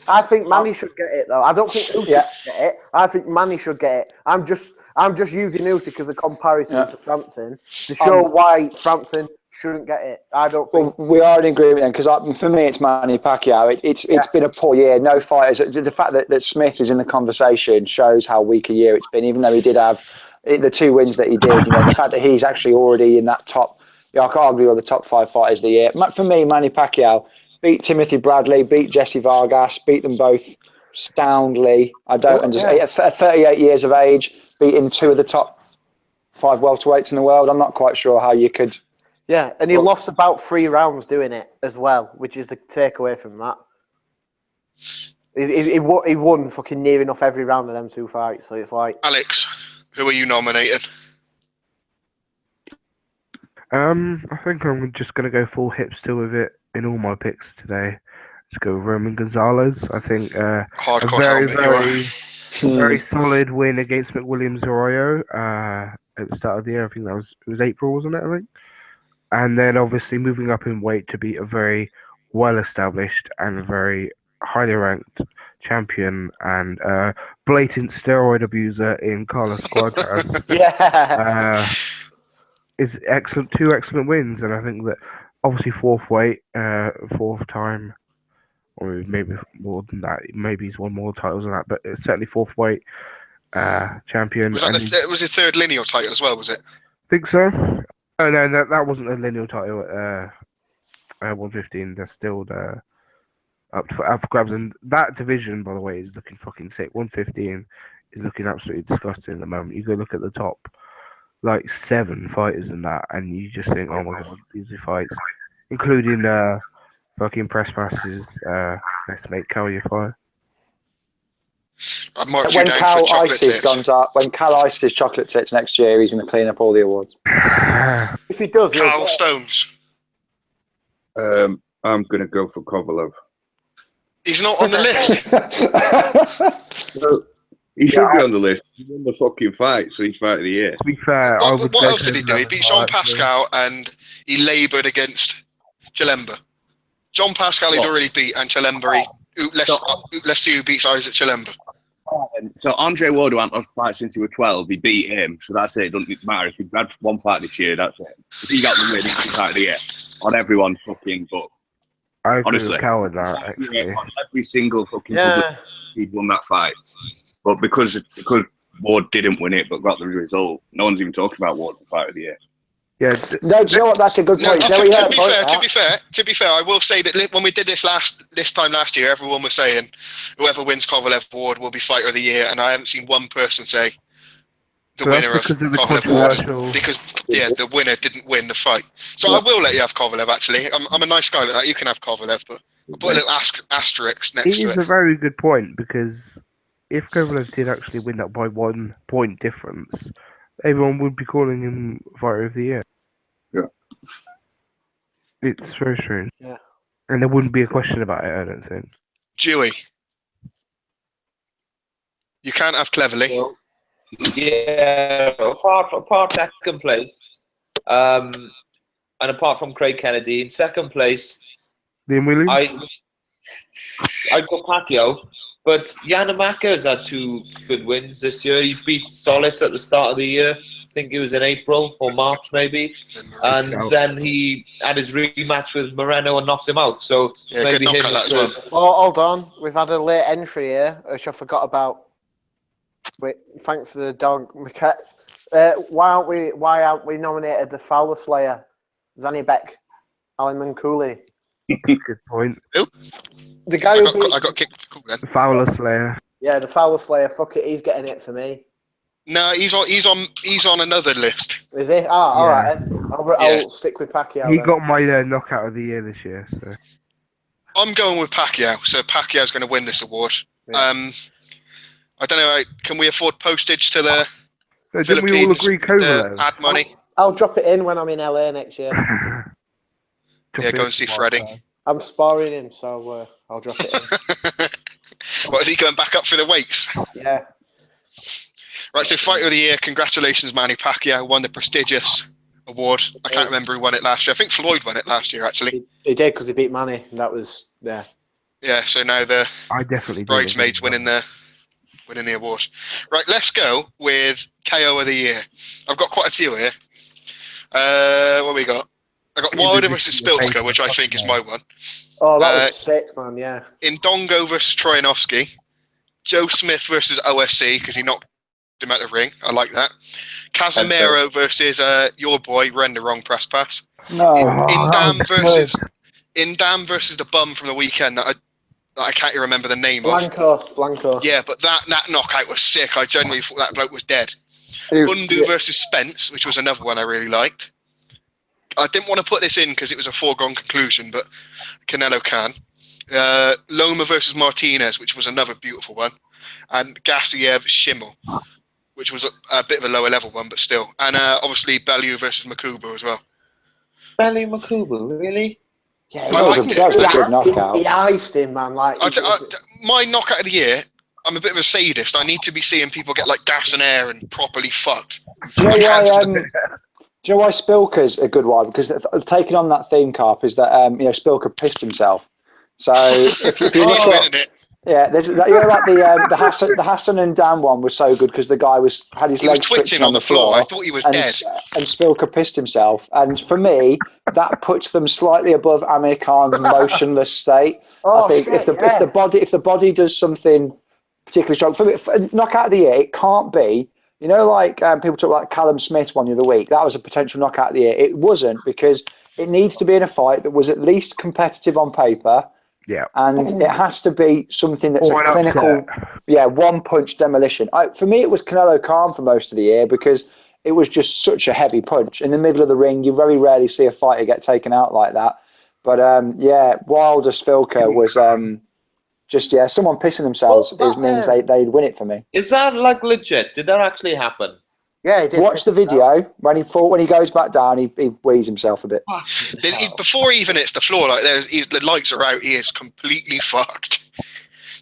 I think Manny should get it though. I don't think Usyk should get it. I think Manny should get it. I'm just using Usyk as a comparison to Frampton to show why Frampton shouldn't get it. I don't think. Well, we are in agreement then, because for me it's Manny Pacquiao. It's been a poor year. No fighters. The fact that Smith is in the conversation shows how weak a year it's been. Even though he did have the 2 wins that he did, the fact that he's actually already in that top, I can't argue with the top 5 fighters of the year. For me, Manny Pacquiao beat Timothy Bradley, beat Jesse Vargas, beat them both soundly. I don't understand. At 38 years of age, beating 2 of the top 5 welterweights in the world. I'm not quite sure how you could. Yeah, and he lost about 3 rounds doing it as well, which is the takeaway from that. He won fucking near enough every round of them 2 fights. So it's like, Alex, who are you nominating? I think I'm just gonna go full hipster with it in all my picks today. Let's go Roman Gonzalez. I think a Hardcore very, helmet, you are. very solid win against McWilliams Arroyo at the start of the year. I think it was April, wasn't it? I think. And then obviously moving up in weight to beat a very well established and very highly ranked champion and blatant steroid abuser in Carlos Cuadras. yeah. Is excellent, 2 excellent wins, and I think that obviously fourth weight, fourth time, or maybe more than that. Maybe he's won more titles than that, but it's certainly fourth weight champion. Was that and it was his third lineal title as well, was it? think so. Oh no, that wasn't a lineal title. 115. They're still up for grabs, and that division, by the way, is looking fucking sick. 115 is looking absolutely disgusting at the moment. You go look at the top, like 7 fighters in that, and you just think, oh my god, these are fights, including fucking press passes. Let's make Cal your fire. I'd mark you When down Cal for chocolate ices tits. guns up, when Cal ices chocolate tits next year, he's going to clean up all the awards. If he does, he'll Carl get it. Stones. I'm gonna go for Kovalev. He's not on the list. Well, he should be on the list. He won the fucking fight, so he's fight of the year. To be fair, I would What go else did he do? He beat Jean Pascal and he laboured against Chilemba. John Pascal he'd What? already beat, and Chilemba, let's see who beats Isaac Chilemba. So Andre Ward went on fight since he was 12. He beat him, so that's it. It doesn't matter if he had one fight this year. That's it. He got the win. He's fight of the year on everyone's fucking book. I agree Honestly. with Cal with that. Actually, On every single fucking Yeah. public, he'd won that fight. But because Ward didn't win it, but got the result, no one's even talking about Ward for fight of the year. yeah. No, do you know what? That's a good No, point. to, Joey to had a be point fair, there. to be fair, I will say that when we did this time last year, everyone was saying whoever wins Kovalev Ward will be fighter of the year, and I haven't seen one person say the So that's winner of because of the Kovalev Ward controversial. because the winner didn't win the fight. So I will let you have Kovalev. Actually, I'm a nice guy like that. You can have Kovalev, but I'll put a little asterisk It next to is it. a very good point because if Kovalev did actually win that by 1 point difference, everyone would be calling him fighter of the year. Yeah. It's very strange. Yeah. And there wouldn't be a question about it, I don't think. Dewey, you can't have Cleverly. Yeah, apart from second place, and apart from Craig Kennedy in second place, Liam Williams? I got Pacquiao, but Yanamaka has had 2 good wins this year. He beat Solis at the start of the year. I think it was in April or March maybe, and then he had his rematch with Moreno and knocked him out. So Yeah, good maybe him knockout that as as well. third. Oh, hold on. We've had a late entry here, which I forgot about. Wait, thanks to the dog, Miket. Why aren't we nominated the Fowler Slayer, Zanibek, Ali Mancouli? Good point. The guy who beat, I got kicked. Cool, then. Fowler Slayer. yeah, the Fowler Slayer. Fuck it, he's getting it for me. No, he's on another list. Is he? Ah, all Yeah. right. Then. I'll stick with Pacquiao. He then. got my knockout of the year this year. So I'm going with Pacquiao, so Pacquiao's going to win this award. Yeah. I don't know. Can we afford postage to the So didn't we all Philippines? agree Kovalev? Add money. I'll drop it in when I'm in LA next year. Yeah, go and see Freddie. I'm sparring him, so I'll drop it in. What, is he going back up for the weights? Yeah. Right, so fighter of the year. Congratulations, Manny Pacquiao won the prestigious award. I can't remember who won it last year. I think Floyd won it last year, actually. He did because he beat Manny. And that was Yeah, so now the I definitely did bridesmaids agree with winning the award. Right, let's go with KO of the year. I've got quite a few here. What we got? I got Wilder versus Spilska, which I think is my one. Oh, that was sick, man. Yeah. Indongo versus Trojanowski. Joe Smith versus OSC because he knocked him out of the ring. I like that. Casemiro versus your boy, ran the wrong press pass. No. Indam versus the bum from the weekend that I can't even remember the name of. Blanco. Yeah, but that knockout was sick. I genuinely thought that bloke was dead. Undu versus Spence, which was another one I really liked. I didn't want to put this in because it was a foregone conclusion, but Canelo can. Loma versus Martinez, which was another beautiful one, and Gassiev Schimmel, which was a bit of a lower level one, but still. And obviously Bellew versus Makuba as well. Belly Makuba, really? Yeah, I liked it. That was a good knockout. He iced him, man. Like My knockout of the year, I'm a bit of a sadist. I need to be seeing people get like gas and air and properly fucked. Do you know why Spilker's a good one? Because taking on that theme, Carp, is that Spilker pissed himself. So if you look at it, yeah, there's like the Hassan and Dan one was so good because the guy had his legs twitching on the floor. I thought he was dead. And Spilker pissed himself. And for me, that puts them slightly above Amir Khan's motionless state. I think if the body does something particularly strong, for knockout of the year, it can't be. You know, like people talk about Callum Smith one the other week. That was a potential knockout of the year. It wasn't, because it needs to be in a fight that was at least competitive on paper. Yeah. And it has to be something that's a clinical, one-punch demolition. For me, it was Canelo Khan for most of the year because it was just such a heavy punch. In the middle of the ring, you very rarely see a fighter get taken out like that. But, Wilder Spilker was someone pissing themselves means they'd win it for me. Is that like legit? Did that actually happen? Yeah, he did. Watch the video. When he goes back down, he wheezes himself a bit. Before he even hits the floor, like the lights are out, he is completely fucked.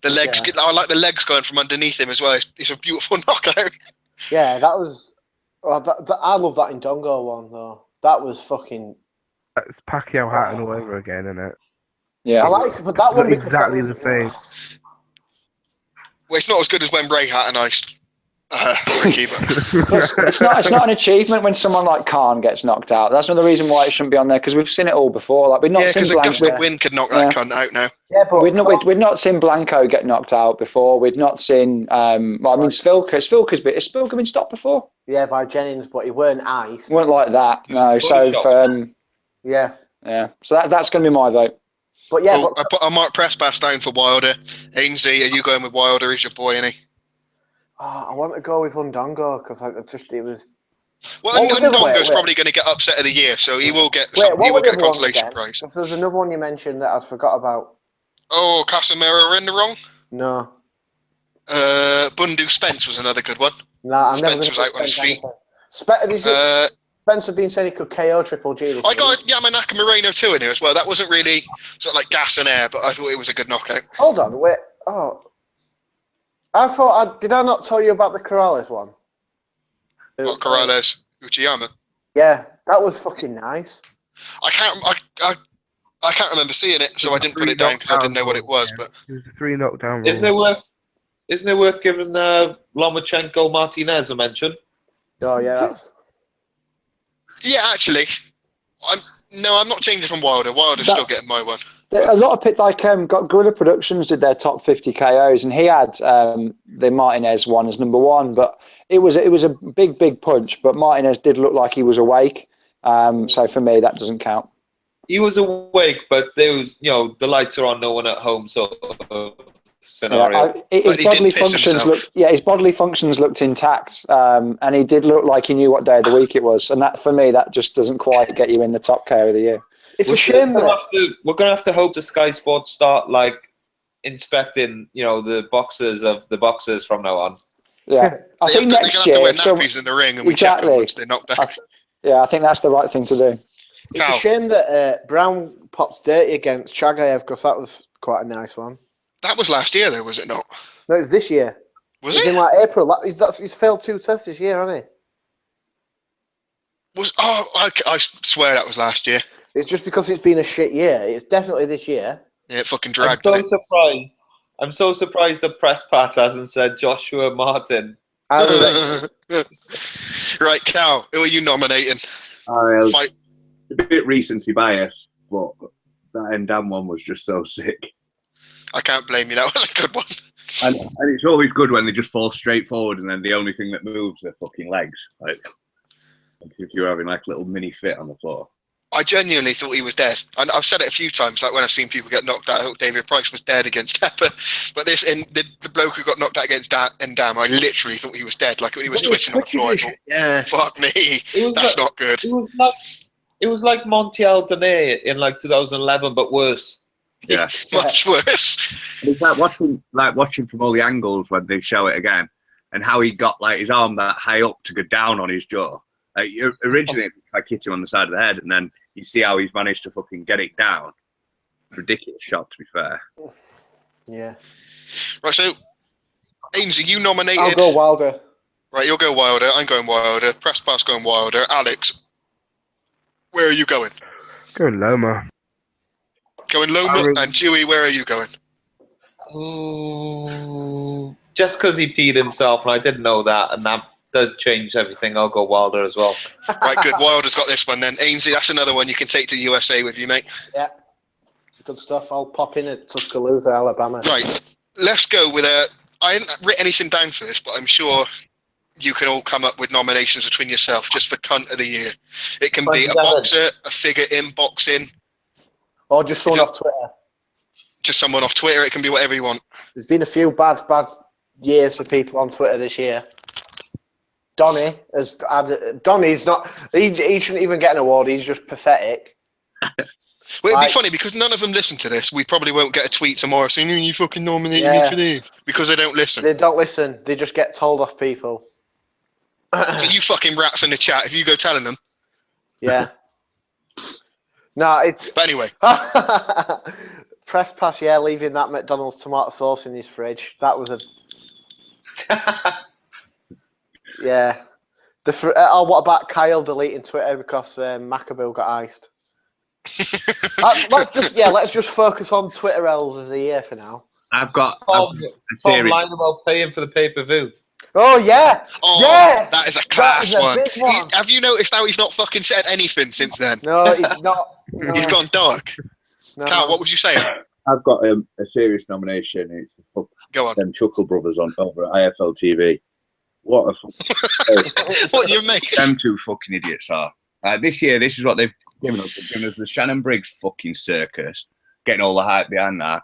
The legs, I like the legs going from underneath him as well. It's a beautiful knockout. Yeah, that was. I love that Ndongo one though. That was fucking. That's Pacquiao Hatton all over again, isn't it? Yeah, I like, but that one exactly the same. Well, it's not as good as when Ray Hatton iced Ricky, but it's not an achievement when someone like Khan gets knocked out. That's another reason why it shouldn't be on there, because we've seen it all before. Like we've not seen Blanco. Because a gusty wind could knock that cunt out now. Yeah, but we've not seen Blanco get knocked out before. We've not seen. Spilker's been stopped before. Yeah, by Jennings, but he weren't iced. Weren't like that. No. So yeah. So that's going to be my vote. But yeah, I put a Mark Presspass down for Wilder. Ainsley, are you going with Wilder? He's your boy, isn't he? I want to go with Ndongo because it was. Well, Ndongo's probably going to get upset of the year, so he will get a consolation prize. If there's another one you mentioned that I forgot about. Oh, Casemiro in the wrong? No. Bundu Spence was another good one. Nah, I'm Spence never was out on his feet. Spencer been saying he could KO Triple G. I got Yamanaka Moreno too in here as well. That wasn't really sort of like gas and air, but I thought it was a good knockout. Hold on, wait. Oh, did I not tell you about the Corrales one? What, Corrales Uchiyama? Yeah, that was fucking nice. I can't remember seeing it, so I didn't put it down because I didn't know what it was. But it was a 3 knockdown. Isn't it worth giving Lomachenko Martinez a mention? Oh yeah. Yeah, actually, I'm not changing from Wilder. Wilder's still getting my one. A lot of got Guerrilla Productions did their top 50 KOs, and he had the Martinez one as number 1. But it was a big punch. But Martinez did look like he was awake. So for me, that doesn't count. He was awake, but there was the lights are on, no one at home sort of scenario. His bodily functions looked intact, and he did look like he knew what day of the week it was. And that, for me, that just doesn't quite get you in the top KO of the year. It's a shame that we're going to have to hope the Sky Sports start inspecting, the boxers from now on. Yeah, I think next year they're going to have to wear nappies in the ring, and we check them once they're knocked out. I think that's the right thing to do. It's a shame that Brown pops dirty against Chagayev, because that was quite a nice one. That was last year, though, was it not? No, it was this year. Was it? In April. He's failed 2 tests this year, hasn't he? I swear that was last year. It's just because it's been a shit year. It's definitely this year. Yeah, it fucking dragged. I'm so surprised that Press Pass hasn't said Joshua Martin. Right, Cal, who are you nominating? A bit recency bias, but that Ndam one was just so sick. I can't blame you. That was a good one. And it's always good when they just fall straight forward, and then the only thing that moves are fucking legs. If you're having little mini fit on the floor. I genuinely thought he was dead. And I've said it a few times, when I've seen people get knocked out, I thought David Price was dead against Tepper. But the bloke who got knocked out against Ndam, I literally thought he was dead. When he was twitching on the floor, I thought, fuck me, that's not good. It was like Montiel Dene in 2011, but worse. Yeah. Much worse. And it's watching from all the angles when they show it again, and how he got like his arm that high up to go down on his jaw. Originally, it looks like hit him on the side of the head, and then you see how he's managed to fucking get it down. Ridiculous shot, to be fair. Yeah. Right, so Ainsley, you nominated. I'll go Wilder. Right, you'll go Wilder. I'm going Wilder. Press pass going Wilder. Alex, where are you going? Going Loma. Going Loma. And Dewey, where are you going? Ooh, just because he peed himself, and I didn't know that, and that does change everything. I'll go Wilder as well. Right, good. Wilder's got this one then. Ainsley, that's another one you can take to USA with you, mate. Yeah. Good stuff. I'll pop in at Tuscaloosa, Alabama. Right, let's go with a... I haven't written anything down for this, but I'm sure you can all come up with nominations between yourself just for cunt of the year. It can be a boxer, a figure in boxing. Or just someone off Twitter. Just someone off Twitter. It can be whatever you want. There's been a few bad years for people on Twitter this year. Donny has had... Donny's not... He shouldn't even get an award. He's just pathetic. Well, it'd be funny because none of them listen to this. We probably won't get a tweet tomorrow saying, you fucking nominated me for this. Because they don't listen. They don't listen. They just get told off people. So you fucking rats in the chat, if you go telling them. Yeah. No, it's... But anyway. Press pass, yeah, leaving that McDonald's tomato sauce in his fridge. That was a... Yeah. What about Kyle deleting Twitter because Maccaboo got iced? Let's just focus on Twitter L's of the year for now. I've got Tom a theory. Lionel paying for the pay-per-view. Oh yeah, yeah, that is a class one. Big one. Have you noticed how he's not fucking said anything since then? No, he's not. No. He's gone dark. No. Carl, what would you say? I've got a serious nomination. It's the Go on. them Chuckle Brothers over at IFL TV. What a What do you make? Them two fucking idiots are. This year, this is what they've given us. They've given us the Shannon Briggs fucking circus, getting all the hype behind that.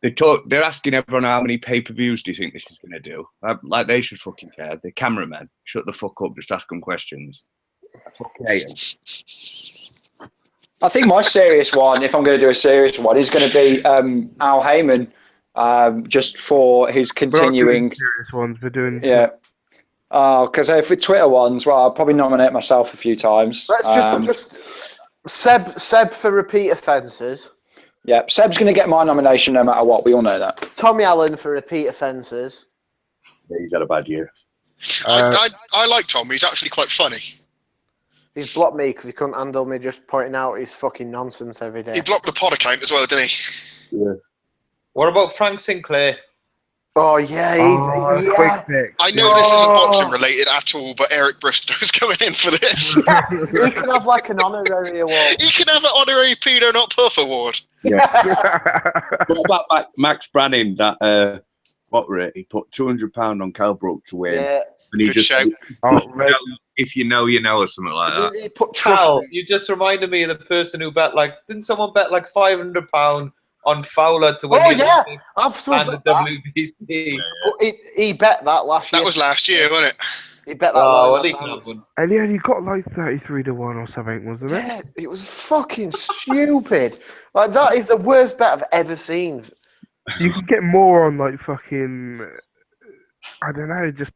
They're asking everyone how many pay-per-views do you think this is going to do? Like they should fucking care. The cameramen, shut the fuck up. Just ask them questions. I fucking hate them. I think my serious one, if I'm going to do a serious one, is going to be Al Heyman, just for his continuing. Serious ones we're doing. Yeah. Because for Twitter ones, well, I'll probably nominate myself a few times. Let's just Seb for repeat offences. Yeah, Seb's going to get my nomination no matter what. We all know that. Tommy Allen for repeat offences. Yeah, he's had a bad year. I like Tom. He's actually quite funny. He's blocked me because he couldn't handle me just pointing out his fucking nonsense every day. He blocked the pod account as well, didn't he? Yeah. What about Frank Sinclair? Oh yeah, yeah. Quick pick. I know this isn't boxing related at all, but Eric Bristow's going in for this. Yeah, he can have like an honorary award. He can have an honorary Peter Not Puff award. Yeah. What about Max Branning? That what were it? He put £200 on Cal Brook to win, Yeah. and he Good just shout. if you know, you know, or something like that. He put trust. Cal, you just reminded me of the person who bet didn't someone bet like £500 on Fowler to win Oh the yeah, Olympics absolutely. and the WBC? But he bet that last year. That was last year, wasn't it? He bet that. Oh, line well, he on can have Vance. one. And he only got like 33-1 or something, wasn't it? Yeah, it was fucking stupid. Like that is the worst bet I've ever seen. You can get more on like fucking, I don't know, just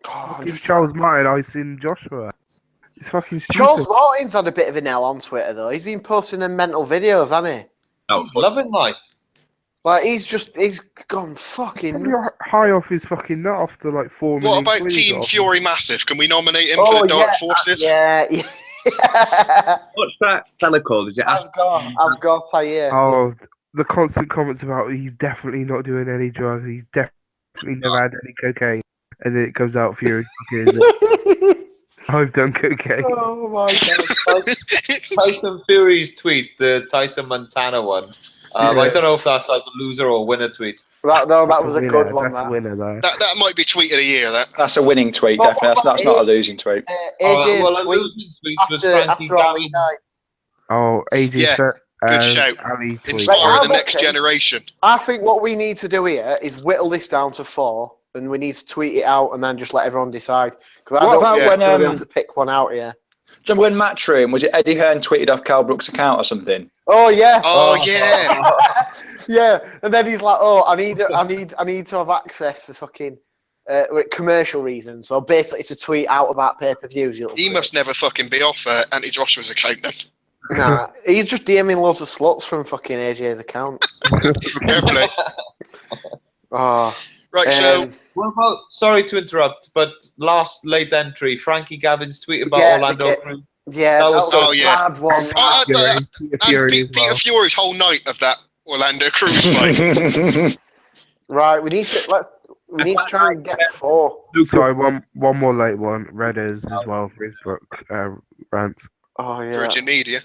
fucking Charles Martin icing Joshua. It's fucking stupid. Charles Martin's had a bit of an L on Twitter though. He's been posting them mental videos, hasn't he? No, Loving life. Like he's gone fucking. Probably high off his fucking nut after like 4 What million. about quid Team off. Fury Massive? Can we nominate him for the Dark Forces? Yeah. what's that fella called? Is it Asghar Tahir. Oh, the constant comments about he's definitely not doing any drugs. He's definitely never had any cocaine, and then it comes out Fury. I've done cocaine. Oh my god. Tyson Fury's tweet, the Tyson Montana one. I don't know if that's like a loser or winner tweet. That was a winner. good one. That's a winner, though. That might be tweet of the year. That's a winning tweet, What definitely. That's not a losing tweet. AJ's Well, a tweet losing tweet was Frankie after all we Gavin. night. Oh, AJ. Yeah, good shout. Ali tweet. Inspire the Right, next okay. generation. I think what we need to do here is whittle this down to 4, and we need to tweet it out and then just let everyone decide. Because I What don't about think when, we're going to be able to pick one out here. remember when Matchroom, was it Eddie Hearn tweeted off Cal Brooks' account or something? Oh yeah. Oh, yeah. Yeah, and then he's like, "Oh, I need to have access for fucking commercial reasons." So basically, it's a tweet out about pay-per-views. He must never fucking be off Anthony Joshua's account then. Nah, he's just DMing loads of sluts from fucking AJ's account. Fair play. Oh, Right, so What about, sorry to interrupt, but last late entry, Frankie Gavin's tweet about Yeah, Orlando Cruz. yeah, That was so- a yeah. bad one. and Peter Fury as Peter well. Fury's whole night of that Orlando Cruz fight. Right, we need to try and get 4. Sorry, one more late one. Redders as well. Facebook rants. Oh yeah, Virgin Media.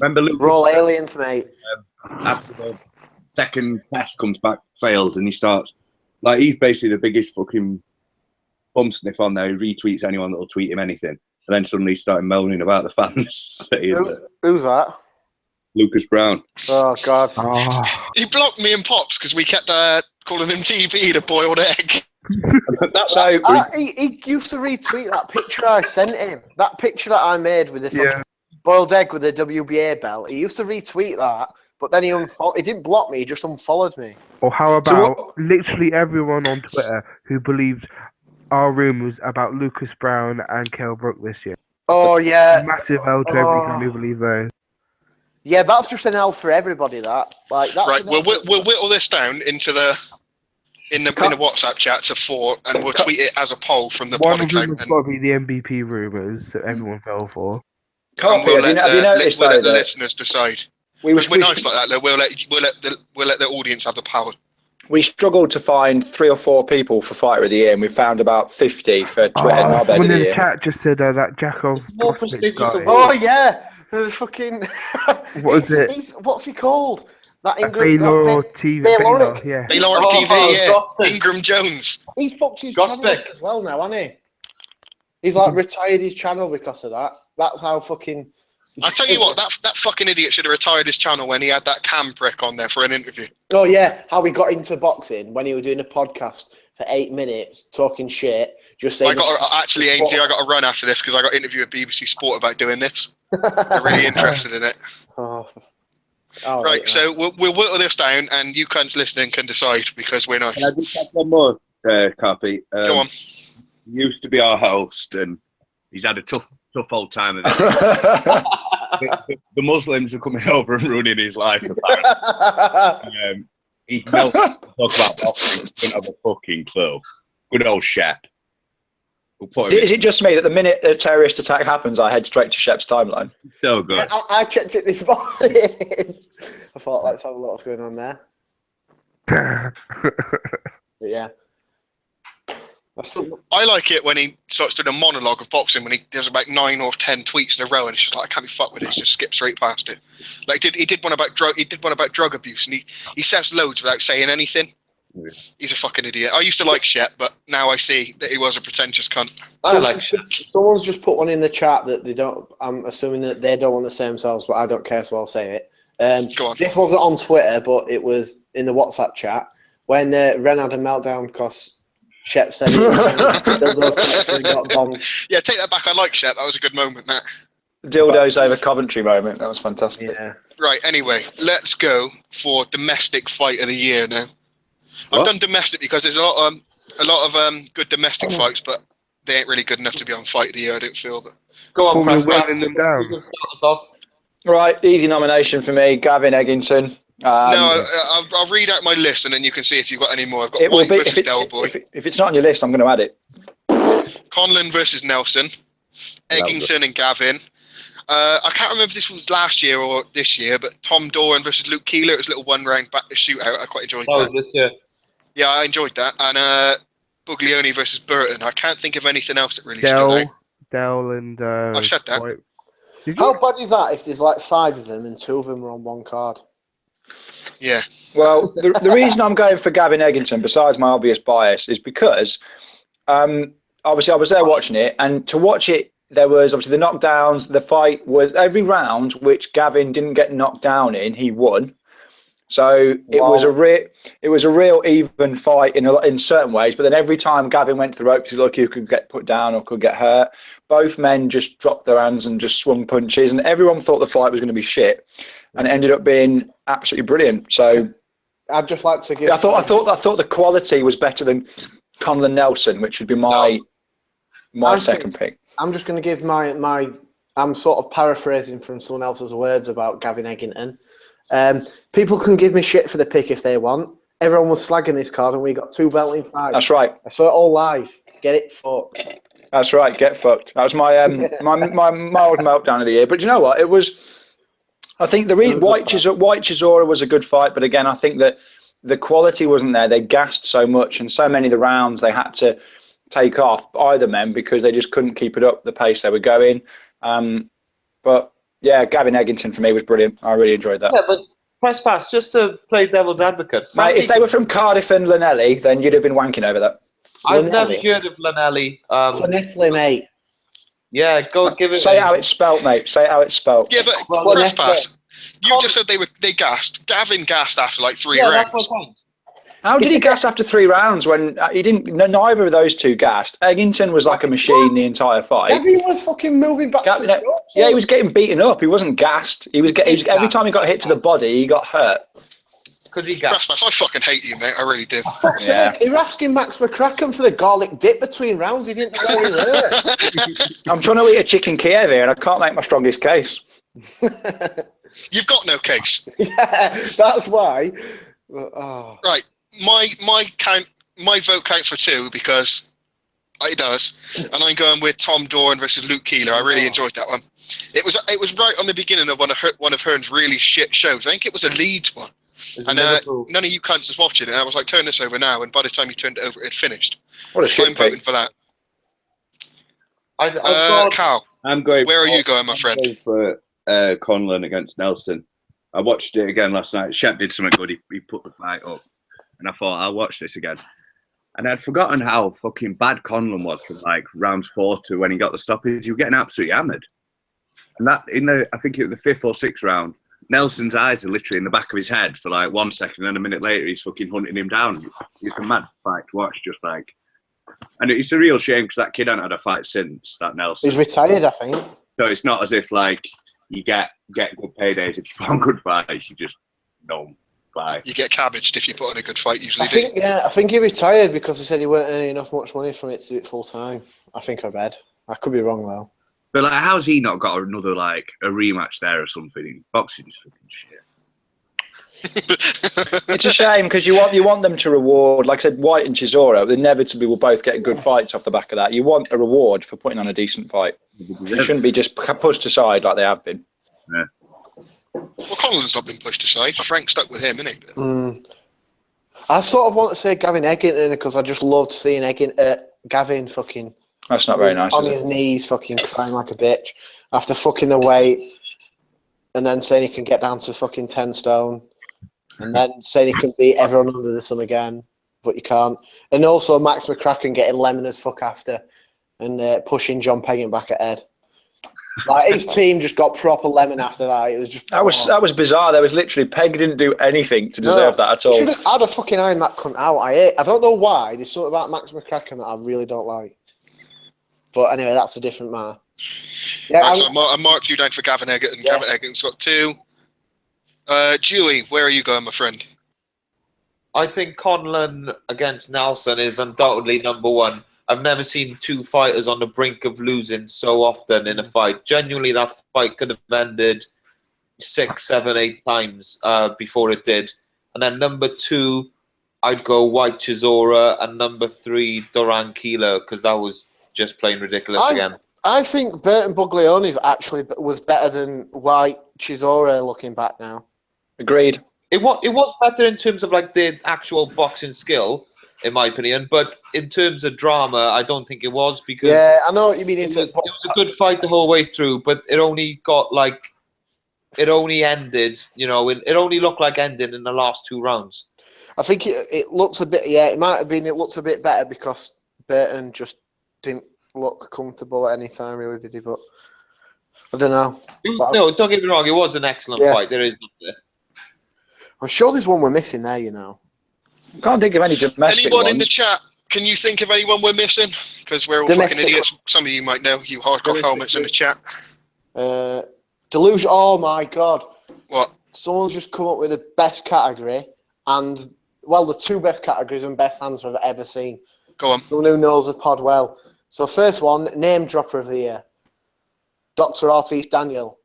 Remember Luke? roll aliens, mate. After the second test comes back failed, and he starts like he's basically the biggest fucking bum sniff on there. He retweets anyone that'll tweet him anything, and then suddenly he started moaning about the fans. Who's that? Lucas Brown. Oh god. Oh, He blocked me and Pops because we kept calling him TB, the boiled egg. So He used to retweet that picture I sent him. That picture that I made with the fucking yeah. boiled egg with the WBA belt. He used to retweet that, but then he didn't block me. He just unfollowed me. Or how So about literally everyone on Twitter who believed our rumours about Lucas Brown and Kell Brook this year? Oh yeah, Massive L to everyone who believed those. yeah. That's just an L for everybody. That that's Right, an L we'll whittle this down into in the WhatsApp chat to 4, and we'll tweet it as a poll from the One pod of them account. has got to be the MVP rumours that everyone fell for. And we'll let have you noticed we'll though let the that listeners decide. we Because we're nice like that, though. We'll let the audience have the power. we struggled to find 3 or 4 people for Fighter of the Year, and we found about 50 for Twitter Knob of Someone the in the Year. chat just said that Jakov It's more Gostic prestigious guy. award. Oh yeah, the fucking. What is it? What's he called? That Baylor TV. Bayloric. Yeah. Baylor Oh, TV, yeah. Gostic. Ingram Jones. He's fucked his Josh channel Beck. up as well now, hasn't he? He's like retired his channel because of that. That's how fucking. I tell you what, that fucking idiot should have retired his channel when he had that cam prick on there for an interview. Oh yeah, how he got into boxing when he was doing a podcast for 8 minutes talking shit. Just saying. Actually, Ainsley, I got to run after this because I got interviewed at BBC Sport about doing this. I'm really interested in it. Oh, Right, so we'll whittle this down, and you cunts listening can decide because we're nice. Can I just have one more, Carpy? Go on. He used to be our host, and he's had a tough old time of it. The Muslims are coming over and ruining his life. He can talk about boxing. He don't have a fucking clue. Good old Shep. We'll put him Is it just me that the minute a terrorist attack happens, I head straight to Shep's timeline? so good. I checked it this morning. I thought, let's have a look what's going on there. But yeah. I like it when he starts doing a monologue of boxing when he does about 9 or 10 tweets in a row, and it's just like I can't be fucked with this. Just skip straight past it. Like he did one about drug abuse, and he says loads without saying anything. Yeah. He's a fucking idiot. I used to like Shep, but now I see that he was a pretentious cunt. I like Someone's just put one in the chat that they don't. I'm assuming that they don't want to say themselves, but I don't care, so I'll say it. Go on. This wasn't on Twitter, but it was in the WhatsApp chat when Ren had a meltdown because Shep said he got bombed. Yeah, take that back. I like Shep. That was a good moment. That. Dildos over Coventry moment. That was fantastic. Yeah. Right. Anyway, let's go for domestic fight of the year now. What? I've done domestic because there's a lot of good domestic fights, but they ain't really good enough to be on fight of the year. I don't feel. But Go on, We're Press. winding them down. You can start us off. Right, easy nomination for me, Gavin Eggington. no, I'll read out my list and then you can see if you've got any more. I've got It will White be versus Del Boy, if it's not on your list, I'm going to add it. Conlon versus Nelson, Eggington and Gavin. I can't remember if this was last year or this year, but Tom Doran versus Luke Keeler. It was a little one-round shootout. I quite enjoyed That was that. this year. Yeah, I enjoyed that. And Buglioni versus Burton. I can't think of anything else that really stood out. Dell and I've said that. White. Did How you? bad is that if there's like 5 of them and 2 of them are on one card? Yeah. Well, the reason I'm going for Gavin Eggington, besides my obvious bias, is because obviously I was there watching it, and to watch it, there was obviously the knockdowns. The fight was every round which Gavin didn't get knocked down in, he won. So it was a real even fight in certain ways. But then every time Gavin went to the ropes, he looked, he could get put down or could get hurt. Both men just dropped their hands and just swung punches, and everyone thought the fight was going to be shit, and it ended up being absolutely brilliant. So I'd just like to give. I thought the quality was better than Conlan Nelson, which would be my second pick. I'm just going to give my. I'm sort of paraphrasing from someone else's words about Gavin Eggington. People can give me shit for the pick if they want. Everyone was slagging this card, and we got 2 belting fights. That's right. I saw it all live. Get it fucked. That's right. Get fucked. That was my my mild meltdown of the year. But you know what? It was. I think the reason White Chisora was a good fight, but again, I think that the quality wasn't there. They gassed so much, and so many of the rounds they had to take off either men because they just couldn't keep it up the pace they were going. But yeah, Gavin Eggington for me was brilliant. I really enjoyed that. Yeah, but press pass, just to play devil's advocate. Mate, if they were from Cardiff and Llanelli, then you'd have been wanking over that. I've never heard of Llanelli. Llanelli, mate. Yeah, go give it. Say how it's spelt, mate. Say how it's spelt. Yeah, but press pass. You just said they gassed. Gavin gassed after like 3 rounds. That's my point. How did he gas after 3 rounds when he didn't? Neither of those two gassed. Eggington was like a machine the entire fight. Gavin was fucking moving back to the ropes. Yeah, he was getting beaten up. He wasn't gassed. He was every time he got hit to the body, he got hurt. Because he gassed. I fucking hate you, mate. I really do. Fuck's sake, he was asking Max McCracken for the garlic dip between rounds. He didn't know where he were. I'm trying to eat a chicken Kiev here, and I can't make my strongest case. You've got no case. Yeah, that's why. Oh. Right. My vote counts for 2 because it does, and I'm going with Tom Doran versus Luke Keeler. I really enjoyed that one. It was right on the beginning of one of Hearn's really shit shows. I think it was a Leeds one, and none of you cunts was watching it. And I was like, turn this over now, and by the time you turned it over, it finished. What a shit I'm voting for that. Cal, I'm going. Where are you going, my friend? I'm going for Conlan against Nelson. I watched it again last night. Shep did something good. He put the fight up. And I thought, I'll watch this again. And I'd forgotten how fucking bad Conlan was from like rounds 4 to when he got the stoppage. You were getting absolutely hammered. And that I think it was the 5th or 6th round, Nelson's eyes are literally in the back of his head for like 1 second. And then a minute later, he's fucking hunting him down. It's a mad fight to watch, just like. And it's a real shame because that kid hasn't had a fight since, that Nelson. He's retired, I think. So it's not as if like you get good paydays if you put on good fights. You just don't. You get cabbaged if you put on a good fight, usually. I think he retired because he said he weren't earning enough much money from it to do it full time. I think I read. I could be wrong though. But like, how's he not got another like a rematch there or something? Boxing's fucking shit. It's a shame because you want them to reward, like I said, White and Chisora. Inevitably, will both get good fights off the back of that. You want a reward for putting on a decent fight. They shouldn't be just pushed aside like they have been. Yeah. Well, Conlan's not been pushed aside. Frank stuck with him, isn't he? I sort of want to say Gavin Eggington because I just loved seeing Gavin fucking. That's not very nice. On his knees, fucking crying like a bitch after fucking the weight, and then saying he can get down to fucking 10 stone, and then saying he can beat everyone under the sun again, but you can't. And also Max McCracken getting lemon as fuck after, and pushing John Pegging back at Ed. Like his team just got proper lemon after that. It was just that was bizarre. There was literally Peg didn't do anything to deserve that at all. I'd have fucking ironed that cunt out. I don't know why. There's something about Max McCracken that I really don't like. But anyway, that's a different matter. Yeah, so I marked you down for Gavin Eggington. Yeah. Gavin Eggington's got 2. Dewey, where are you going, my friend? I think Conlan against Nelson is undoubtedly number 1. I've never seen 2 fighters on the brink of losing so often in a fight. Genuinely, that fight could have ended 6, 7, 8 times before it did. And then number 2, I'd go White Chisora, and number 3, Doran Keeler, because that was just plain ridiculous again. I think Burton Buglioni's actually was better than White Chisora looking back now. Agreed. It was better in terms of like the actual boxing skill, in my opinion, but in terms of drama, I don't think it was because I know what you mean. It was a good fight the whole way through, but it only ended. You know, it only looked like ending in the last 2 rounds. I think it looks a bit. Yeah, it might have been. It looks a bit better because Burton just didn't look comfortable at any time, really, did he? But I don't know. No, don't get me wrong. It was an excellent fight. There is. I'm sure there's one we're missing there, you know. Can't think of any domestic Anyone ones. in the chat? Can you think of anyone we're missing? Because we're all fucking Domestic. idiots. Some of you might know. You hardcore Domestic. helmets in the chat. Delusion. Oh my god! What? Someone's just come up with the best category, and well, the two best categories and best answer I've ever seen. Go on. Someone who knows the pod well. So first one, name dropper of the year, Dr. Ortiz Daniel.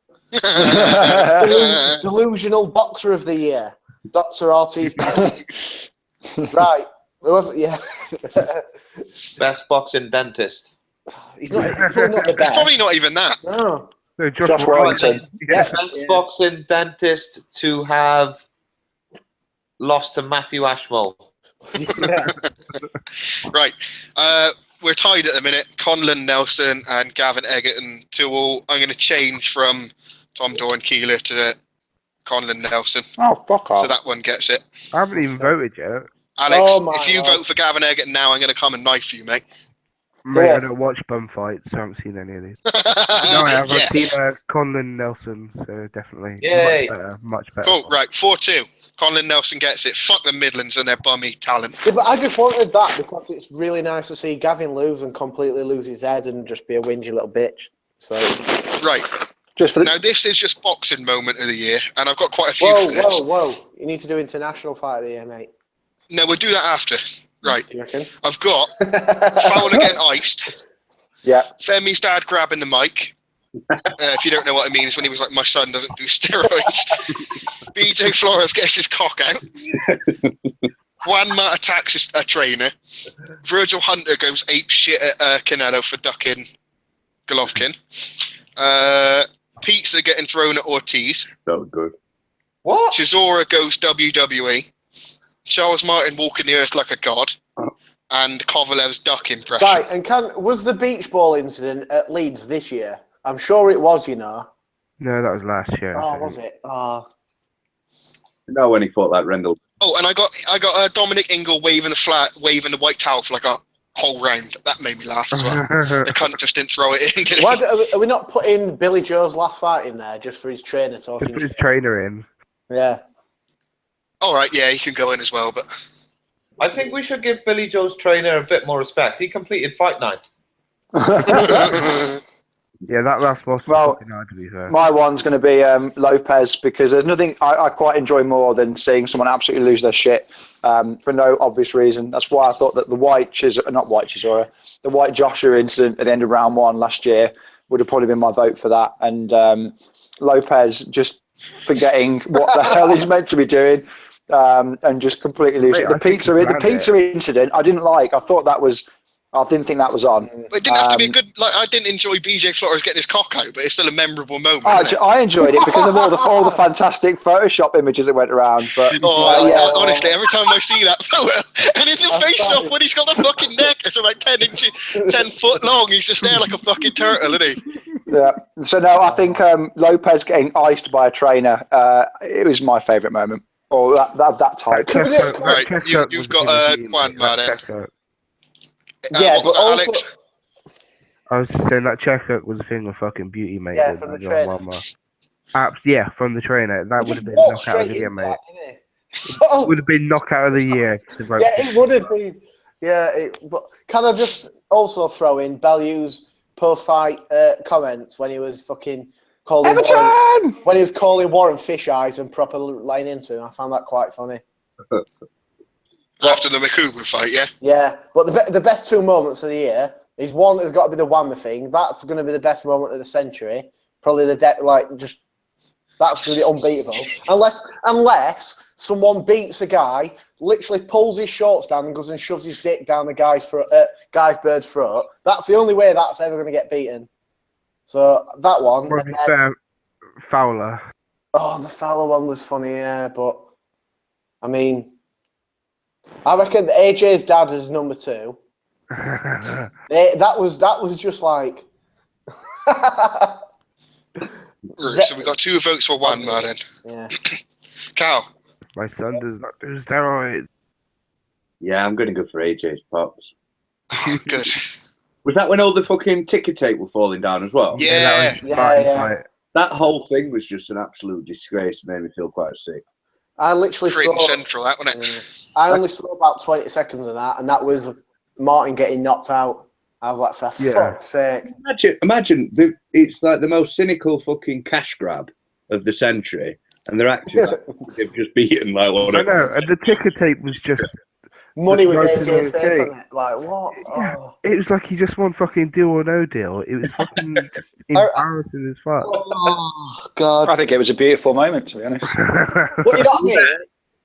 Delusional boxer of the year, Dr. Ortiz Daniel. Right. Whoever, yeah. Best boxing dentist. He's probably not the It's best. probably not even that. No. No, Josh Warrington. Yeah. Best boxing dentist to have lost to Matthew Ashmole. Yeah. Right. We're tied at the minute. Conlon Nelson and Gavin Egerton. I'm going to change from Tom Doran Keeler to Conlon Nelson. Oh, fuck off. So that one gets it. I haven't even voted yet. Alex, Oh my if you God. vote for Gavin Egerton now, I'm going to come and knife you, mate. Mate, Yeah. I don't watch bum fights, so I haven't seen any of these. No, I have. Yes. I've seen Conlon Nelson, so definitely. Yay. Much better. Cool, right, 4-2. Conlon Nelson gets it. Fuck the Midlands and their bummy talent. Yeah, but I just wanted that because it's really nice to see Gavin lose and completely lose his head and just be a whingy little bitch. So Right, Just for the, now this is just boxing moment of the year, and I've got quite a few whoa, for this. whoa. You need to do international fight of the year, mate. No, we'll do that after. Right, Do you reckon? I've got Foul Again Iced. yeah. Femi's dad grabbing the mic. If you don't know what it means, when he was like, my son doesn't do steroids. BJ Flores gets his cock out. Juanma attacks a trainer. Virgil Hunter goes ape shit at Canelo for ducking Golovkin. Pizza getting thrown at Ortiz. That was good. What? Chisora goes WWE. Charles Martin walking the earth like a god. And Kovalev's duck impression. Right, and was the beach ball incident at Leeds this year? I'm sure it was, you know. No, that was last year. I Oh, think. was it? Oh. No, when he fought that Rendell. Oh, and I got Dominic Ingle waving the white towel for like a whole round. That made me laugh as well. The cunt just didn't throw it in, did he? Why are we not putting Billy Joe's last fight in there just for his trainer Just talking put his shit? trainer in. Yeah. All right, yeah, he can go in as well, but I think we should give Billy Joe's trainer a bit more respect. He completed fight night. Yeah, that last boss was Well, fucking hard, to be fair. My one's going to be Lopez, because there's nothing I quite enjoy more than seeing someone absolutely lose their shit for no obvious reason. That's why I thought that the the white Joshua incident at the end of round one last year would have probably been my vote for that. And Lopez just forgetting what the hell he's meant to be doing and just completely losing. Mate, I think he planned pizza incident I didn't like. I didn't think that was on. But it didn't have to be a good. Like, I didn't enjoy BJ Flores getting his cock out, but it's still a memorable moment. isn't it? I enjoyed it because of all the fantastic Photoshop images that went around. But Honestly, every time I see that photo, and in the face-off when he's got the fucking neck, it's about 10 foot long. He's just there like a fucking turtle, isn't he? yeah. So no, I think Lopez getting iced by a trainer. It was my favourite moment, or that type. Right, you've got Juan Martin. Yeah, what was but that, also, Alex? I was just saying that check-up was a thing of fucking beauty, mate. Yeah, with from the John trainer. Walmer. Yeah, from the trainer. That would just have been walked knockout of straight the year, into mate. that, didn't Would have been knockout of the year. To vote Yeah, for. it would have been. Yeah, but can I just also throw in Bellew's post-fight comments when he was fucking calling Everton! when he was calling Warren fish eyes and proper laying into him? I found that quite funny. After the Makubu fight, yeah? Yeah, but the best two moments of the year is one has got to be the Whammer thing. That's going to be the best moment of the century. Probably that's going to be unbeatable. Unless someone beats a guy, literally pulls his shorts down and goes and shoves his dick down the guy's bird's throat. That's the only way that's ever going to get beaten. So that one. Well, to be fair, Fowler. Oh, the Fowler one was funny, yeah, but I mean, I reckon AJ's dad is number 2. That was just like. Right, so we got 2 votes for Juan Martin. Yeah. Cal. My son does not do steroids. Yeah, I'm going to go for AJ's pops. Oh, good. Was that when all the fucking ticker tape were falling down as well? Yeah. That was Yeah, Martin's yeah. fight. That whole thing was just an absolute disgrace and made me feel quite sick. I literally Creating saw. central, that wasn't it? I only saw about 20 seconds of that, and that was Martin getting knocked out. I was like, for fuck's sake. Imagine it's like the most cynical fucking cash grab of the century, and they're actually like, they've just beaten like one. I know, and the ticker tape was just Money with nice and AJ's face okay. on it. Like, what? Yeah, Oh. it was like he just won fucking Deal or No Deal. It was fucking just embarrassing as fuck. Oh, God. I think it was a beautiful moment, to be honest. But you know what I mean?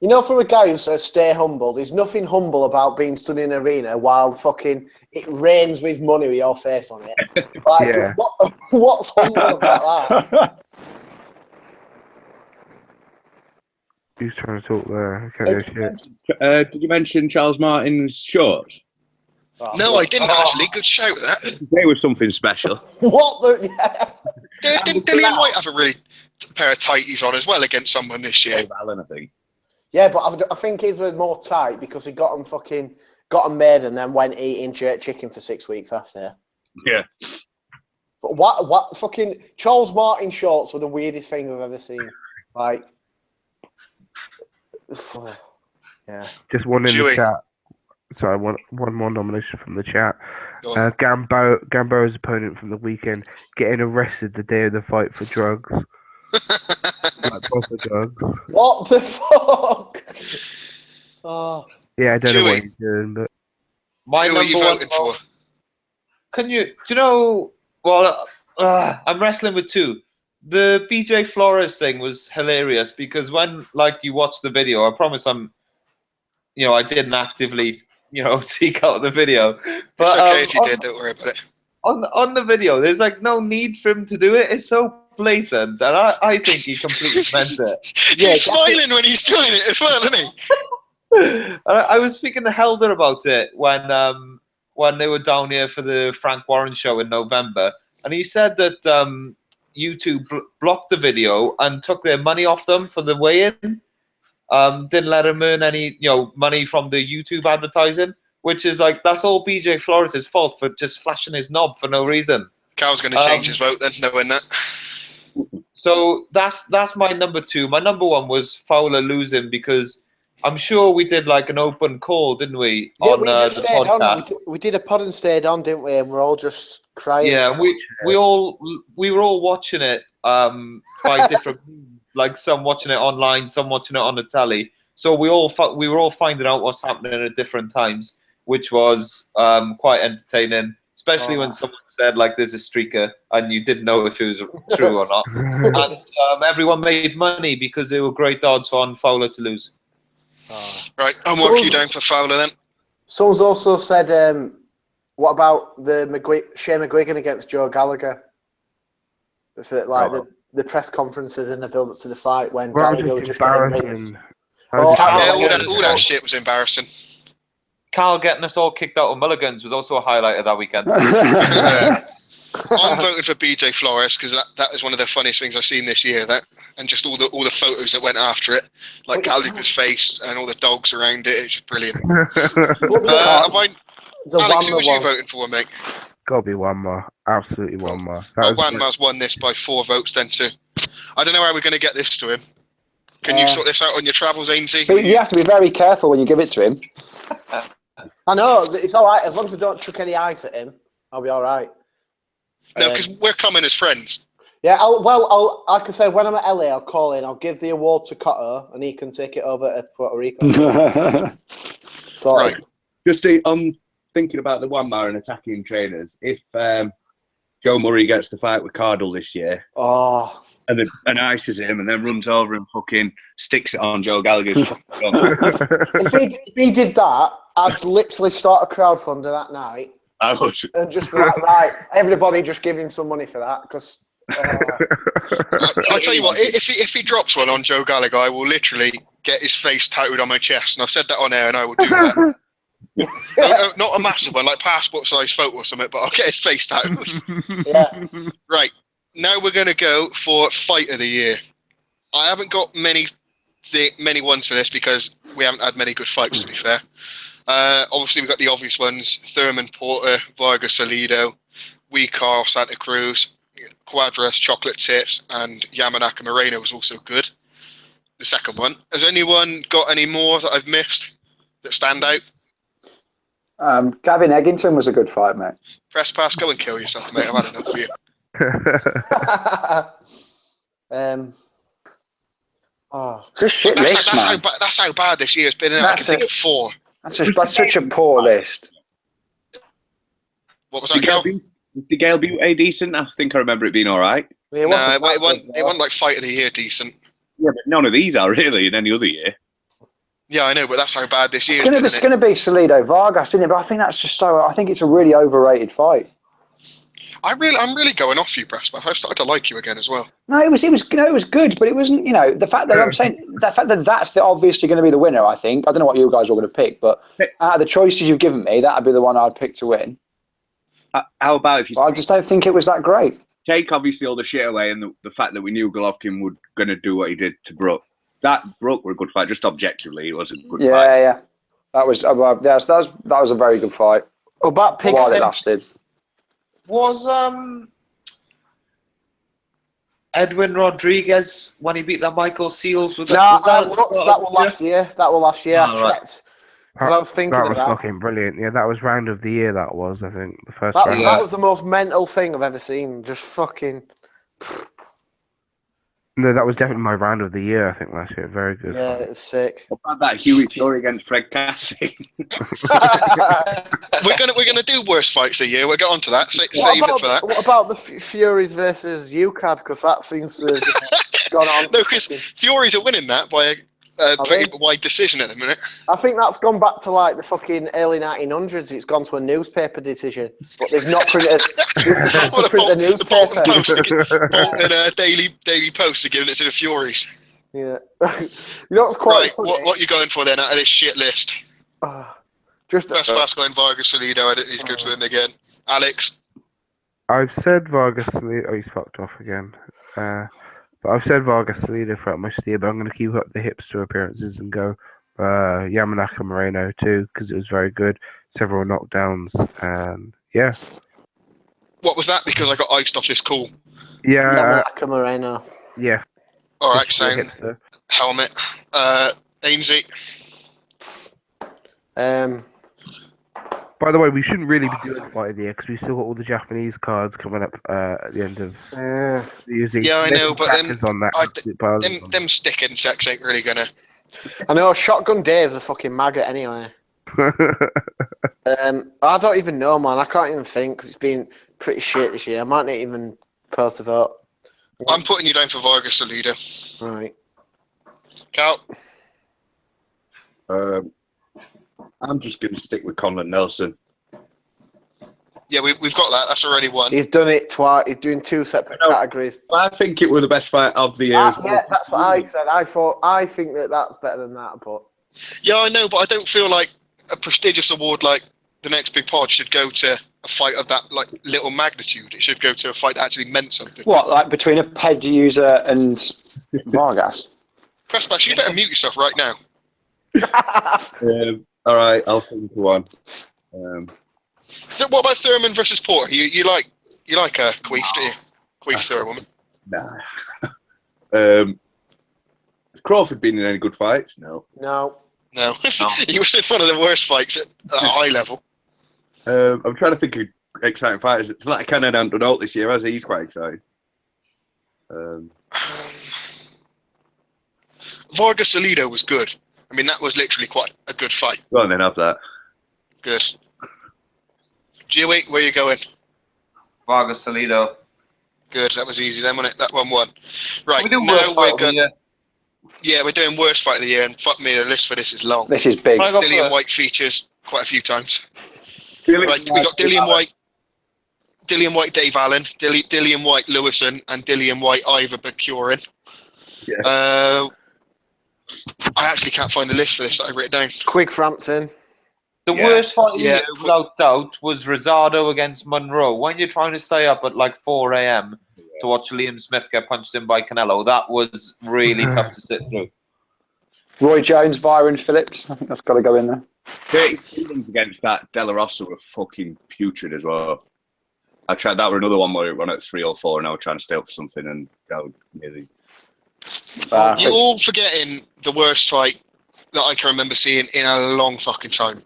You know, from a guy who says stay humble, there's nothing humble about being stood in an arena while fucking it rains with money with your face on it. Like, Yeah. what's humble about that? Who's trying to talk there? Okay, shit. Did you mention Charles Martin's shorts? Oh, No, I didn't actually. Good shout, that. They were something special. What the? Yeah. Didn't Dillian White have a really pair of tighties on as well against someone this year? Dave Allen, I think. Yeah, but I think his were more tight because he got them made and then went eating jerk chicken for 6 weeks after. Yeah. But what fucking Charles Martin shorts were the weirdest thing I've ever seen. Like, yeah. Just one in Chewy. the chat. Sorry, one more nomination from the chat. Go on. Gamboa's opponent from the weekend getting arrested the day of the fight for drugs. Like proper drugs. What the fuck? Oh, Yeah, I don't know what Chewy. he's doing, but My Who are you number one. voting for? Do you know? Well, I'm wrestling with two. The BJ Flores thing was hilarious because when, like, you watch the video, I promise I didn't actively, seek out the video. But It's okay if you did, don't worry about it. on the video, there's like no need for him to do it. It's so blatant, and I think he completely meant it. Yeah, He's smiling when he's doing it as well, isn't he? I was speaking to Helder about it when they were down here for the Frank Warren show in November, and he said that YouTube blocked the video and took their money off them for the weigh-in. Didn't let him earn any money from the YouTube advertising, which is like that's all BJ Flores' fault for just flashing his knob for no reason. Cal's going to change his vote then, knowing that. So that's my number two. My number one was Fowler losing because I'm sure we did like an open call, didn't we? yeah, On we just the stayed podcast. on. We did a pod and stayed on, didn't we? And we're all just crying. Yeah, we were all watching it by different, like some watching it online, some watching it on the telly. So we were all finding out what's happening at different times, which was quite entertaining. Especially when someone said like there's a streaker and you didn't know if it was true or not. And everyone made money because they were great odds on Fowler to lose. Right, I'll mark you down for Fowler then. Someone's also said, what about the Shane McGuigan against Joe Gallagher? For, like the press conferences in the build up to the fight when well, Gallagher was just just getting rinsed. embarrassing. Yeah, all that shit was embarrassing. Carl getting us all kicked out of Mulligans was also a highlight of that weekend. I'm voting for BJ Flores because that was one of the funniest things I've seen this year. That and just all the photos that went after it, like Gallagher's face and all the dogs around it. It's just brilliant. Alex, who was you voting for, mate? Gotta be one more. Absolutely one more. Wanma's won this by 4 votes then too. I don't know how we're going to get this to him. Can you sort this out on your travels, Ainsley? But you have to be very careful when you give it to him. I know, it's all right. As long as I don't chuck any ice at him, I'll be all right. No, because we're coming as friends. Yeah, I'll like I say, when I'm at LA, I'll call in. I'll give the award to Cotto, and he can take it over to Puerto Rico. So, Right. Just I'm thinking about the Wanma and attacking trainers. If Joe Murray gets the fight with Cardle this year, and ices him, and then runs over and fucking sticks it on Joe Gallagher's fucking gun. if he did that, I'd literally start a crowdfunder that night. I would. And just be like, right, everybody just give him some money for that, because... I'll tell you what, if he drops one on Joe Gallagher, I will literally get his face tattooed on my chest, and I've said that on air, and I will do that. Not a massive one, like passport size photo or something, but I'll get his face tattooed. Yeah. Right, now we're going to go for Fight of the Year. I haven't got many ones for this because we haven't had many good fights, to be fair. Obviously, we've got the obvious ones: Thurman Porter, Vargas Salido, Carl Santa Cruz, Quadras, Chocolate Tips, and Yamanaka Moreno was also good. the second one. Has anyone got any more that I've missed that stand out? Gavin Eggington was a good fight, mate. Press pass, go and kill yourself, mate. I've had enough of you. It's a shit list, man. That's how bad this year's been. I can think of 4. That's such a poor list. What was that, Cal? Did Gale Butte decent? I think I remember it being all right. No, it wasn't like fight of the year decent. Yeah, but none of these are really in any other year. Yeah, I know, but that's how bad this year is. It's going to be Salido Vargas, isn't it? But I think that's just so. I think it's a really overrated fight. I'm really going off you, Brasper. I started to like you again as well. No, it was good, but it wasn't. The fact that I'm saying that's obviously going to be the winner. I think I don't know what you guys are going to pick, but out of the choices you've given me, that'd be the one I'd pick to win. How about if you? I just don't think it was that great. Take obviously all the shit away, and the fact that we knew Golovkin was going to do what he did to Brook. That Brook were a good fight. Just objectively, it was a good fight. Yeah. That was a very good fight. Well, about Pig while it lasted. Was Edwin Rodriguez when he beat that Michael Seals? That was last year. That was last year. Oh, right. I was thinking that was of that. fucking brilliant. Yeah, that was round of the year. That was, I think, the first. That was the most mental thing I've ever seen. Just fucking. No, that was definitely my round of the year. I think last year. Very good. Yeah, it was sick. What about that Huey Fury against Fred Cassie? we're gonna do worst fights of the year. We'll get on to that. Save it for that. What about the Furies versus UCAD? Because that seems to have gone on. No, because Furies are winning that by a pretty wide decision at the minute. I think that's gone back to like the fucking early 1900s. It's gone to a newspaper decision, but they've not printed. They've print the newspaper. Bolton Daily Post are giving it to the Furies. Yeah, it's quite right. What are you going for then out of this shit list? Just Best Vasco and Vargas Salido. He's good to him again. Alex. I've said Vargas Salido. Oh, he's fucked off again. But I've said Vargas Salido throughout most of the year, but I'm going to keep up the hipster appearances and go Yamanaka Moreno too, because it was very good. Several knockdowns, and yeah. What was that? Because I got iced off this call. Yeah. Yamanaka Moreno. Yeah. All right, sound. Helmet. Ainsley. By the way, we shouldn't really be doing fight of the year because we still got all the Japanese cards coming up at the end of the using. Yeah, I know, but them stick insects ain't really gonna. I know Shotgun Dave's a fucking maggot anyway. I don't even know, man. I can't even think 'cause it's been pretty shit this year. I might not even post a vote. I'm putting you down for Vargas Salido. Right. Cal. I'm just going to stick with Conlan Nelson. Yeah, we've got that. That's already one. He's done it twice. He's doing 2 separate categories. I think it was the best fight of the year. Yeah, that's what I said. I think that's better than that, but yeah, I know, but I don't feel like a prestigious award like the Next Big Pod should go to a fight of that like little magnitude. It should go to a fight that actually meant something. What, like between a PED user and Vargas? Pressbash, you better mute yourself right now. All right, I'll think of one. What about Thurman versus Porter? You like Queef, do you? Queef Thurman. Nah. Has Crawford been in any good fights? No. He was in one of the worst fights at a high level. I'm trying to think of exciting fighters. It's like Cannon and Donald this year, as he's quite exciting. Vargas Salido was good. I mean, that was literally quite a good fight. Go on then, have that. Good. Dewey, where are you going? Vargas Salido. Good, that was easy then, wasn't it? That one won. Right, we do now we're going. Yeah, we're doing worst fight of the year, and fuck me, the list for this is long. This is big. Dillian White features quite a few times. Right, we got Dillian White, Dave Allen, Dillian White Lewison, and Dillian White Ivor Bakurin. Yeah. I actually can't find the list for this that I wrote down. Quick Frampton. The worst fight of the year, without doubt, was Rosado against Monroe. When you're trying to stay up at like 4 a.m. to watch Liam Smith get punched in by Canelo, that was really tough to sit through. Roy Jones, Byron Phillips. I think that's got to go in there. 30 seconds against that De La Rosa were fucking putrid as well. I tried that were another one where it won at 3 or 4, and I was trying to stay up for something, and I nearly. You're all forgetting the worst fight that I can remember seeing in a long fucking time.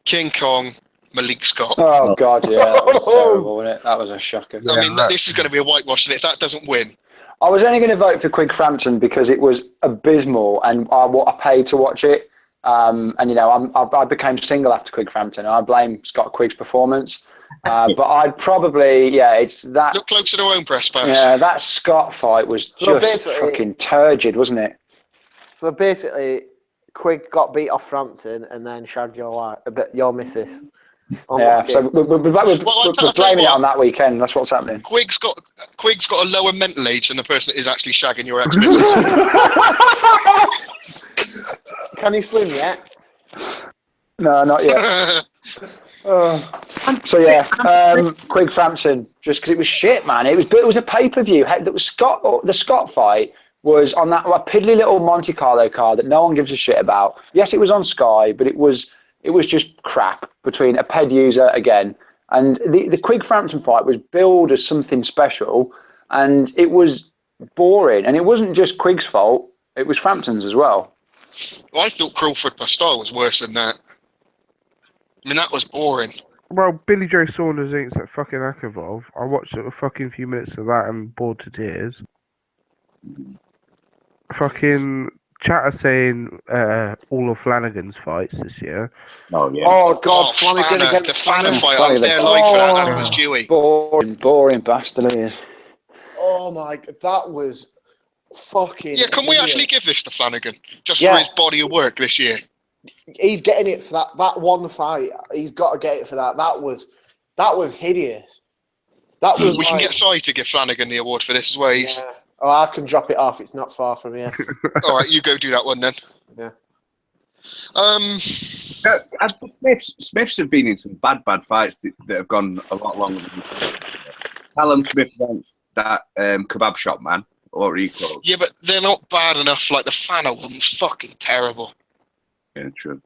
King Kong, Malik Scott. Oh God, yeah, that was terrible, wasn't it? That was a shocker. I mean, this is going to be a whitewash, and if that doesn't win, I was only going to vote for Quigg Frampton because it was abysmal, and what I paid to watch it. And you know, I became single after Quigg Frampton, and I blame Scott Quigg's performance. But I'd probably, it's that. look closer to home, press pass. Yeah, that Scott fight was just fucking turgid, wasn't it? So basically, Quigg got beat off Frampton and then shagged your missus. Yeah, so we're blaming it on that weekend. That's what's happening. Quigg's got a lower mental age than the person that is actually shagging your ex-missus. Can he swim yet? No, not yet. So yeah, Quigg Frampton, just because it was shit, man. It was a pay-per-view. The Scott fight was on that piddly little Monte Carlo card that no one gives a shit about. Yes, it was on Sky, but it was just crap between a ped user again. And the Quigg Frampton fight was billed as something special, and it was boring. And it wasn't just Quigg's fault; it was Frampton's as well. Well, I thought Crawford Pascal was worse than that. I mean, that was boring. Well, Billy Joe Saunders against that fucking Akervov. I watched a fucking few minutes of that and bored to tears. Fucking chatter saying all of Flanagan's fights this year. Oh yeah. Oh God, Flanagan against the Flanagan fight. I Flanagan. was there live for that, and it was Dewey. Boring bastard he is. Oh my God, that was fucking. Yeah, can we actually give this to Flanagan just for his body of work this year? He's getting it for that one fight. He's got to get it for that. That was hideous. That was. We can get Sai to give Flanagan the award for this as well. Yeah. Oh, I can drop it off. It's not far from here. All right, you go do that one then. Yeah. Smiths have been in some bad fights that have gone a lot longer than Callum Smith against that kebab shop man, or equal. Yeah, but they're not bad enough. Like the Fana one's fucking terrible. Yeah, true.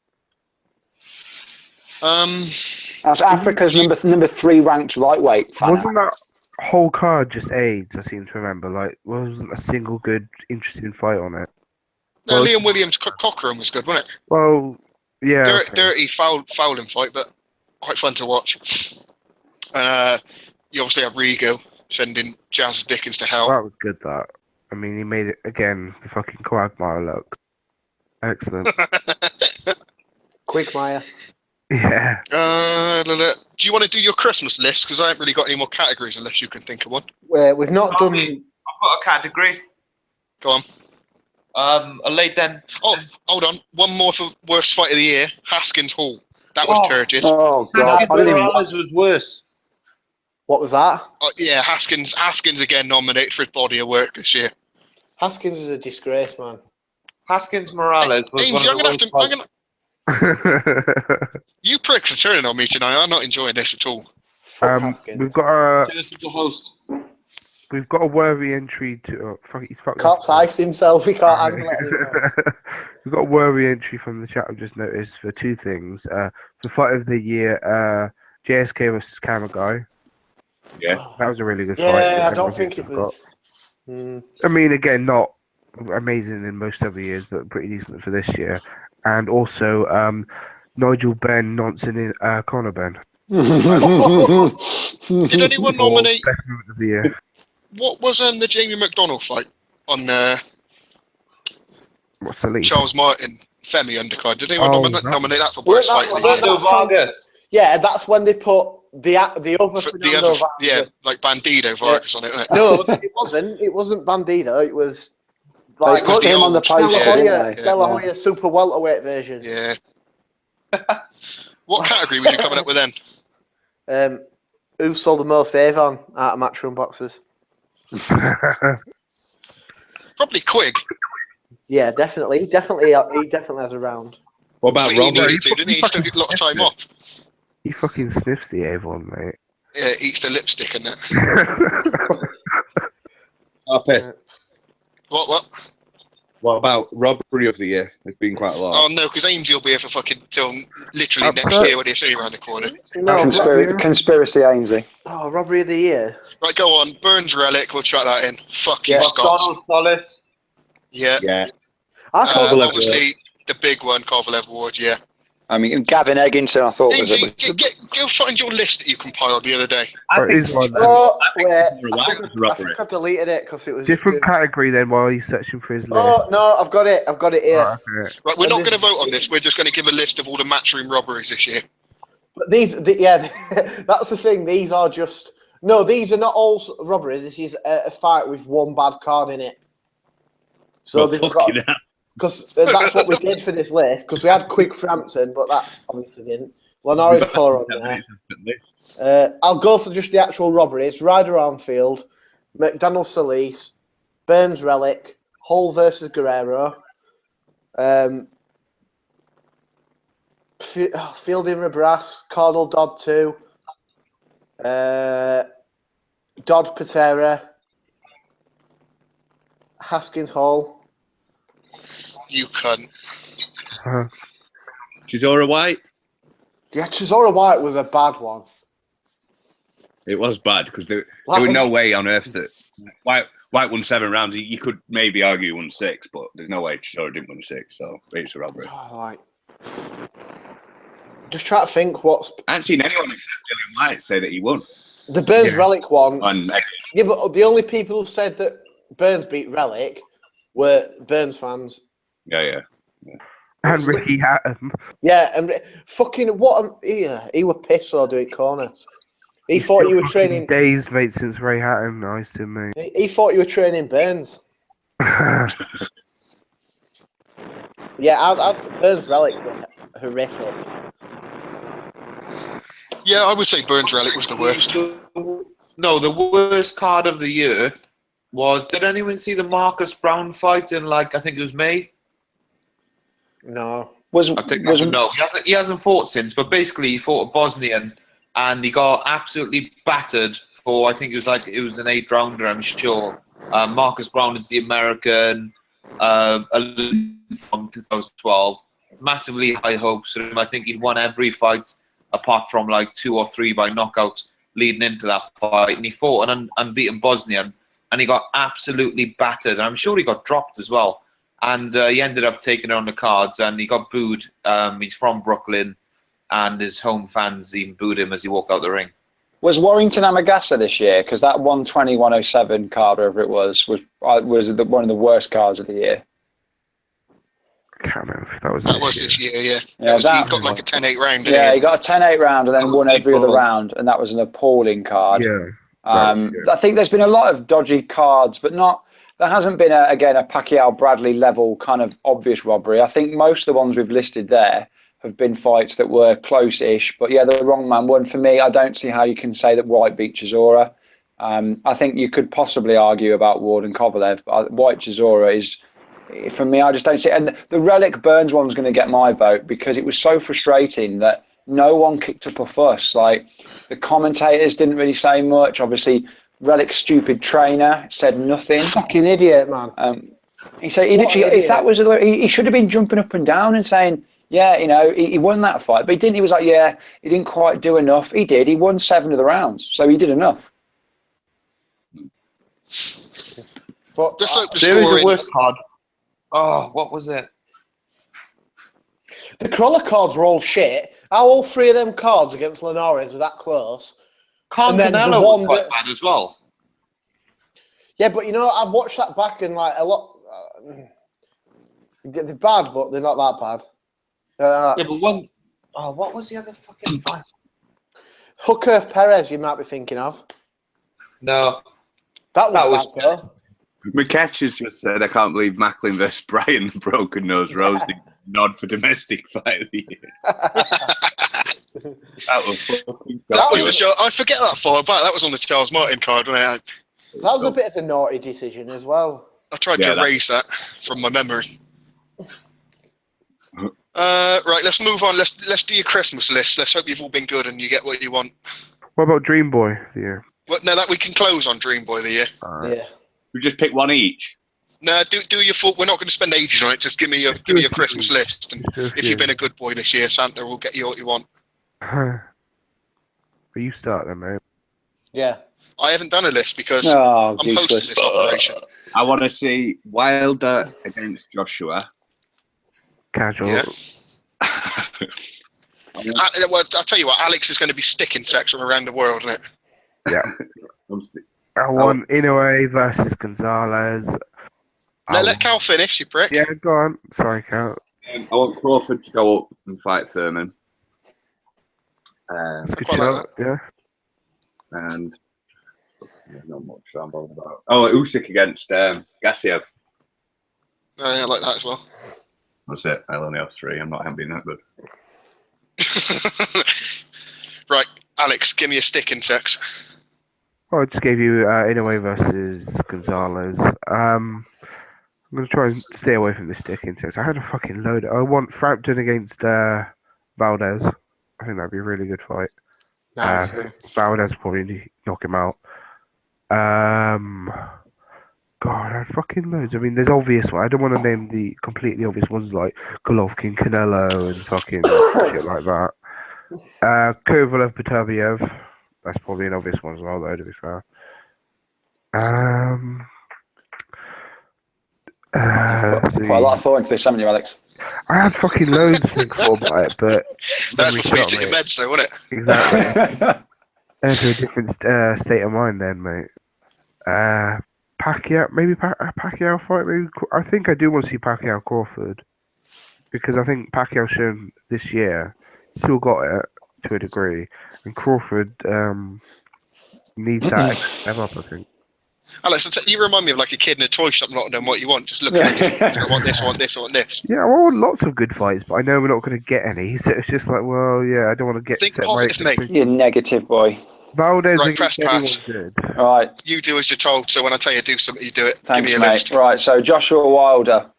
That's Africa's number 3 ranked lightweight. Wasn't that whole card just AIDS? I seem to remember. Like, wasn't a single good, interesting fight on it. No, Liam Williams Cochrane was good, wasn't it? Well, yeah. Dirty fouling fight, but quite fun to watch. You obviously have Rigo sending Jazz Dickens to hell. That was good. That. I mean, he made it again. The fucking Quagmire look. Excellent. Quagmire. Yeah. Do you want to do your Christmas list? Because I haven't really got any more categories unless you can think of one. We've not done. I've got a category. Go on. A late then. Oh, hold on. One more for worst fight of the year. Haskins Hall. That was turgid. Oh God, Haskins was worse. What was that? Yeah, Haskins again nominated for his body of work this year. Haskins is a disgrace, man. Haskins Morales was Ainsley, one of the worst fights. You pricks are turning on me tonight. I'm not enjoying this at all. Fuck Haskins. We've got This is the host. a worthy entry to. He's fucking. Cops iced himself. He can't handle it anymore. We've got a worthy entry from the chat. I've just noticed for 2 things. The fight of the year, JSK versus Camera Guy. Yeah, that was a really good fight. Yeah, I don't think it was. I mean, again, not amazing in most other years, but pretty decent for this year. And also, Nigel Benn nonsense in Conor Benn. Did anyone nominate? Best moment of the year. What was the Jamie McDonnell fight on What's the lead? Charles Martin Femi undercard? Did anyone nominate that for Weren't worst fight of the year? Fernando Vargas. Yeah, that's when they put the other Fernando Vargas. Yeah, like Bandido Vargas on it, wasn't it? No, it wasn't. It wasn't Bandido. It was like They put him on the poster, didn't they? De La Hoya super welterweight version. Yeah. What category was you coming up with then? Who sold the most Avon out of Matchroom boxes? Probably Quigg. Yeah, definitely. He definitely has a round. What about He Rob? needed to, didn't he? He took a lot of time off. He fucking sniffs the Avon, mate. Yeah, eats the lipstick and that. What? What about robbery of the year? There's been quite a lot. Oh no, because Ainsley will be here for fucking till literally next year when you see around the corner. No, Conspiracy Ainsley. Oh, robbery of the year. Right, go on. Burns Relic, we'll chuck that in. Fuck you, Scott. Donald Solis. Yeah. Yeah. I thought Kovalev Obviously, the big one, Kovalev Ward, yeah. I mean, Gavin Egginton, I thought was Ainsley, it. go find your list that you compiled the other day. I Or think is one Oh, wait. Cora White I was a think robbery. I deleted it because it was different category then while he's searching for his list. Oh no, I've got it. I've got it here. Oh, okay. Right, we're And not going to this- vote on this. We're just going to give a list of all the matchroom robberies this year. But that's the thing. These are just no. These are not all robberies. This is a fight with one bad card in it. So they've got fucking hell. because that's what we did for this list. Because we had Quick Frampton, but that obviously didn't. Lenori's Colour on there. I'll go for just the actual robberies. Ryder Armfield, McDonald Solis, Burns Relic, Hull versus Guerrero, Fielding Rabras, Cardle Dodd 2, Dodd Patera, Haskins Hall. You cunt. Chisora White. Yeah, Chisora White was a bad one. It was bad because there was no way on earth that White won 7 rounds. You could maybe argue he won 6, but there's no way Chisora didn't win 6. So it's a robbery. Just try to think what's. I haven't seen anyone except Gillian White say that he won. The Burns Relic one. Yeah, but the only people who said that Burns beat Relic were Burns fans. Yeah. And Ricky Hatton. Yeah, and fucking what? He were pissed or doing corner. He thought you were training. Days, mate, since Ray Hatton iced him, mate. He thought you were training Burns. Yeah, I'd Burns Relic were horrific. Yeah, I would say Burns Relic was the worst. No, the worst card of the year was. Did anyone see the Marcus Brown fight in I think it was May? No. No, he hasn't fought since. But basically, he fought a Bosnian, and he got absolutely battered for. I think it was an 8-rounder. I'm sure. Marcus Brown is the American from 2012. Massively high hopes for him. I think he'd won every fight apart from 2 or 3 by knockout leading into that fight, and he fought an unbeaten Bosnian, and he got absolutely battered. And I'm sure he got dropped as well. And he ended up taking it on the cards, and he got booed. He's from Brooklyn, and his home fans even booed him as he walked out the ring. Was Warrington Amagasa this year? Because that 120-107 card, whatever it was one of the worst cards of the year. I can't remember if that was this year, yeah. Yeah, He got a 10-8 round. Yeah, he got a 10-8 round and then won every other round, and that was an appalling card. Yeah. I think there's been a lot of dodgy cards, but there hasn't been a Pacquiao-Bradley level kind of obvious robbery. I think most of the ones we've listed there have been fights that were close-ish, but yeah, the wrong man won. For me, I don't see how you can say that White beat Chisora. I think you could possibly argue about Ward and Kovalev, but White Chisora is, for me, I just don't see it. And the Relic Burns one's going to get my vote because it was so frustrating that no one kicked up a fuss. The commentators didn't really say much. Obviously, Relic's stupid trainer said nothing. Fucking idiot, man. He said if that was he should have been jumping up and down and saying, yeah, he won that fight, but he didn't. He was like, yeah, he didn't quite do enough. He did. He won 7 of the rounds, so he did enough. But there is a worse card. Oh, what was it? The Crawler cards were all shit. How all 3 of them cards against Linares were that close? Continental was quite bad as well. Yeah, but I've watched that back and a lot. They're bad, but they're not that bad. Yeah, but one. Oh, what was the other fucking fight? Hooker Perez, you might be thinking of. No, that was bad, though. McKetch has just said, I can't believe Macklin versus Brian, the broken nose rose the nod for domestic fight of the year. That was the show. I forget that far back. That was on the Charles Martin card. Wasn't it? That was a bit of a naughty decision as well. I tried to erase that from my memory. Right, let's move on. Let's do your Christmas list. Let's hope you've all been good and you get what you want. What about Dream Boy of the year? Well, no, that we can close on Dream Boy of the year. Yeah. We just pick one each. No, do your full. We're not going to spend ages on it. Just give me your Christmas list, and if you've been a good boy this year, Santa will get you what you want. But you start then, mate. Yeah. I haven't done a list because I'm hosting this operation. I want to see Wilder against Joshua. Casual. Yeah. Well, I'll tell you what, Alex is going to be sticking sex from around the world, isn't it? Yeah. I want Inoue versus Gonzalez. Let Cal finish, you prick. Yeah, go on. Sorry, Cal. I want Crawford to go up and fight Thurman. That's a good quite like shout. Yeah. And not much I'm bothered about. Oh, Usyk against Gassiev. I like that as well. That's it. I'll only have 3. I'm not being that good. Right, Alex, give me a stick in sex. Well, I just gave you Inoue versus Gonzalez. I'm going to try and stay away from the stick insects. I had a fucking load. I want Frampton against Valdez. I think that'd be a really good fight. Nice. Valdez will probably knock him out. God, I had fucking loads. I mean, there's obvious ones. I don't want to name the completely obvious ones like Golovkin, Canelo, and fucking shit like that. Kovalev, Bataviev. That's probably an obvious one as well, though, to be fair. Let's see. Quite a lot of thought into this, haven't you, Alex? I had fucking loads to think for about it, but That's memory before you shot, took your mate. meds, though, wasn't it? Exactly. Enter a different state of mind then, mate. Pacquiao, maybe Pacquiao fight. Maybe I think I do want to see Pacquiao Crawford because I think Pacquiao shown this year still got it to a degree, and Crawford needs that extra step up. I think. Alex, you remind me of like a kid in a toy shop not knowing what you want, just looking at it. I want this, I want this, I want this. Yeah, I want lots of good fights, but I know we're not going to get any. So it's just like, well, yeah, I don't want to get Think set positive, right. mate. You negative boy. Valdez Right, against press pass. anyone good. All right. You do as you're told, so when I tell you to do something, you do it. Thanks, Give me a mate. list. Right, so Joshua Wilder,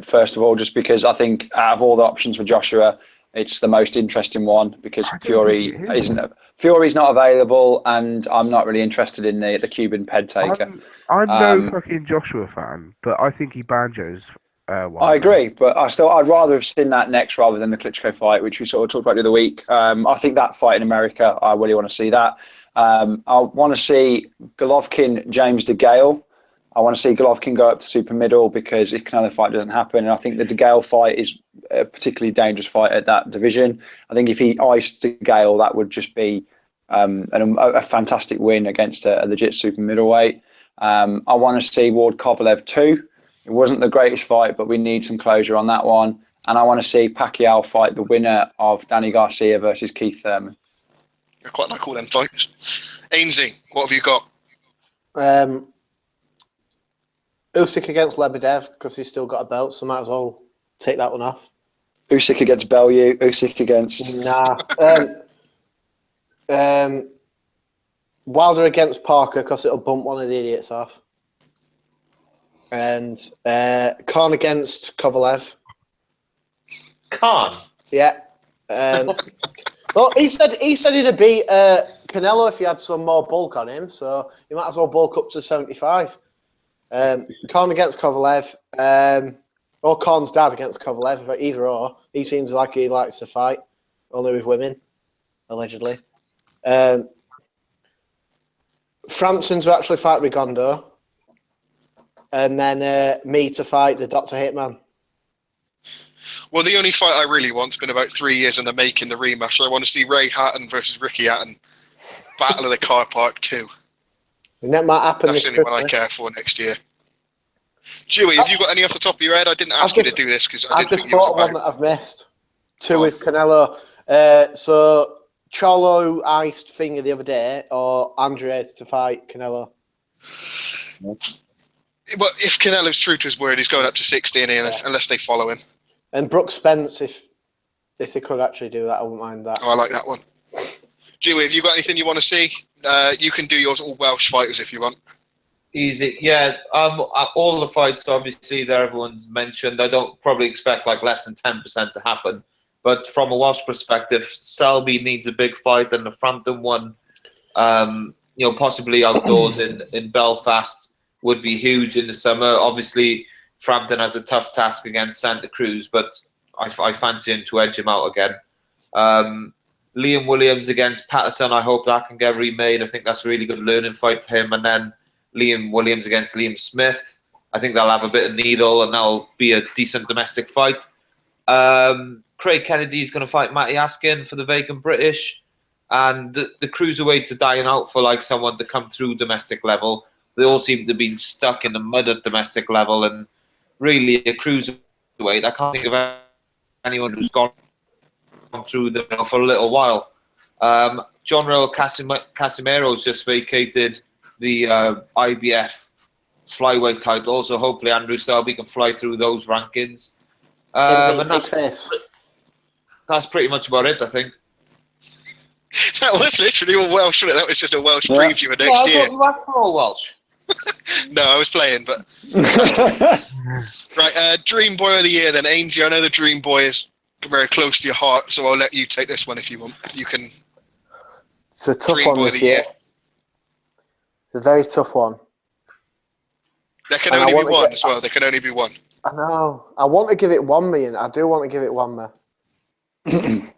first of all, just because I think out of all the options for Joshua, it's the most interesting one because I don't Fury think it is. Fury's not available, and I'm not really interested in the Cuban ped taker. I'm no fucking Joshua fan, but I think he banjos. Wilder. I agree, but I'd rather have seen that next rather than the Klitschko fight, which we sort of talked about the other week. I think that fight in America, I really want to see that. I want to see Golovkin, James DeGale. I want to see Golovkin go up to super middle because if Canelo fight doesn't happen, and I think the DeGale fight is a particularly dangerous fight at that division. I think if he iced DeGale, that would just be a fantastic win against a legit super middleweight. I want to see Ward Kovalev too. It wasn't the greatest fight, but we need some closure on that one. And I want to see Pacquiao fight the winner of Danny Garcia versus Keith Thurman. I quite like all them fights. Ainsley, what have you got? Usyk against Lebedev because he's still got a belt, so might as well take that one off. Usyk against Bellew. Usyk against... Nah. Wilder against Parker because it'll bump one of the idiots off. And Khan against Kovalev. Khan. Yeah. Well, he said he'd beat Canelo if he had some more bulk on him, so he might as well bulk up to 75. Khan against Kovalev, or Khan's dad against Kovalev, either or. He seems like he likes to fight, only with women, allegedly. Frampton to actually fight Rigondo, and then me to fight the Dr. Hitman. Well, the only fight I really want's been about 3 years in the making, the rematch. I want to see Ray Hatton versus Ricky Hatton. Battle of the Car Park 2. And that might happen That's this the only one I Christmas. care for next year. Dewey, have you got any off the top of your head? I didn't ask you to do this because I I've didn't just think you was thought of one about. that I've missed. Two with Canelo. So Cholo iced Finger the other day, or Andre to fight Canelo. Well, if Canelo's true to his word, he's going up to 60, unless they follow him. And Brooks Spence, if they could actually do that, I wouldn't mind that. Oh, I like that one. Dewey, have you got anything you want to see? You can do yours all Welsh fighters if you want. Easy, yeah. All the fights, obviously, that everyone's mentioned. I don't probably expect like less than 10% to happen. But from a Welsh perspective, Selby needs a big fight, and the Frampton one, possibly outdoors in Belfast would be huge in the summer. Obviously, Frampton has a tough task against Santa Cruz, but I fancy him to edge him out again. Liam Williams against Patterson, I hope that can get remade. I think that's a really good learning fight for him. And then Liam Williams against Liam Smith. I think they'll have a bit of needle, and that'll be a decent domestic fight. Craig Kennedy's going to fight Matty Askin for the vacant British, and the cruiserweights are dying out for like someone to come through domestic level. They all seem to have been stuck in the mud at domestic level, and really a cruiserweight, I can't think of anyone who's gone through there for a little while. John Raul Casimiro's just vacated the IBF flyweight title, so hopefully Andrew Selby can fly through those rankings. And that's pretty much about it, I think. That was literally all Welsh, wasn't it? That was just a Welsh preview of next year. I thought you asked for all Welsh. No, I was playing, but right. Dream Boy of the Year, then, Ainsley. I know the Dream Boy is very close to your heart, so I'll let you take this one if you want. You can. It's a tough Dream one Boy of this the year. Year. It's a very tough one. There can And only I be want to one get- as well. There can only be one. I know. I want to give it one million. I do want to give it one million.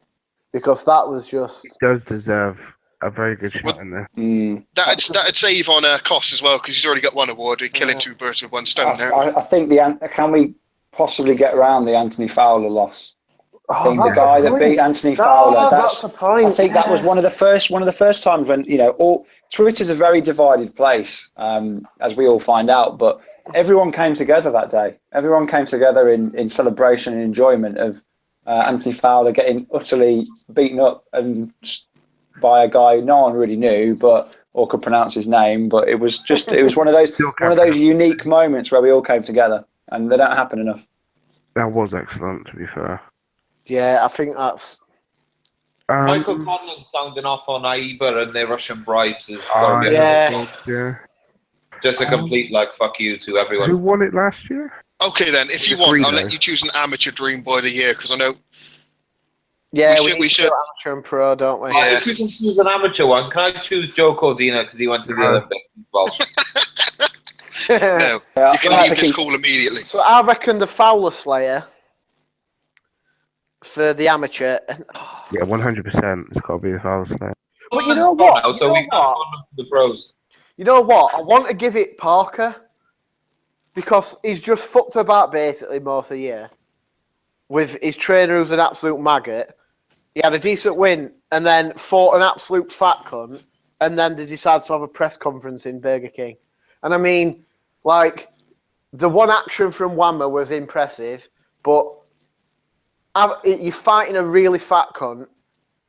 Because that was just. He does deserve a very good shot in there. That'd save on costs as well, because he's already got one award. We're killing two birds with one stone there. I think can we possibly get around the Anthony Fowler loss? I think the that's a guy that point. beat Anthony Fowler. That's a point. I think that was one of the first times when all Twitter's a very divided place, as we all find out. But everyone came together that day. Everyone came together in celebration and enjoyment of Anthony Fowler getting utterly beaten up and by a guy no one really knew, or could pronounce his name. But it was one of those unique moments where we all came together, and they don't happen enough. That was excellent, to be fair. Yeah, I think that's. Michael Conlon sounding off on AIBA and their Russian bribes is Yeah. just a complete fuck you to everyone. Who won it last year? Okay, then, if you want, I'll let you choose an amateur Dream Boy of the Year, because I know. Yeah, we should. do amateur and pro, don't we? Yeah. If you can choose an amateur one, can I choose Joe Cordina because he went to the Olympics? Well, No, Yeah, you can leave this call immediately. So I reckon the Fowler Slayer for the amateur. Yeah, 100%. It's got to be the Fowler Slayer. But you know what? now, so we can on the pros. You know what? I want to give it Parker because he's just fucked about basically most of the year with his trainer who's an absolute maggot. He had a decent win and then fought an absolute fat cunt, and then they decided to have a press conference in Burger King. And I mean, the one action from Whammer was impressive, but you're fighting a really fat cunt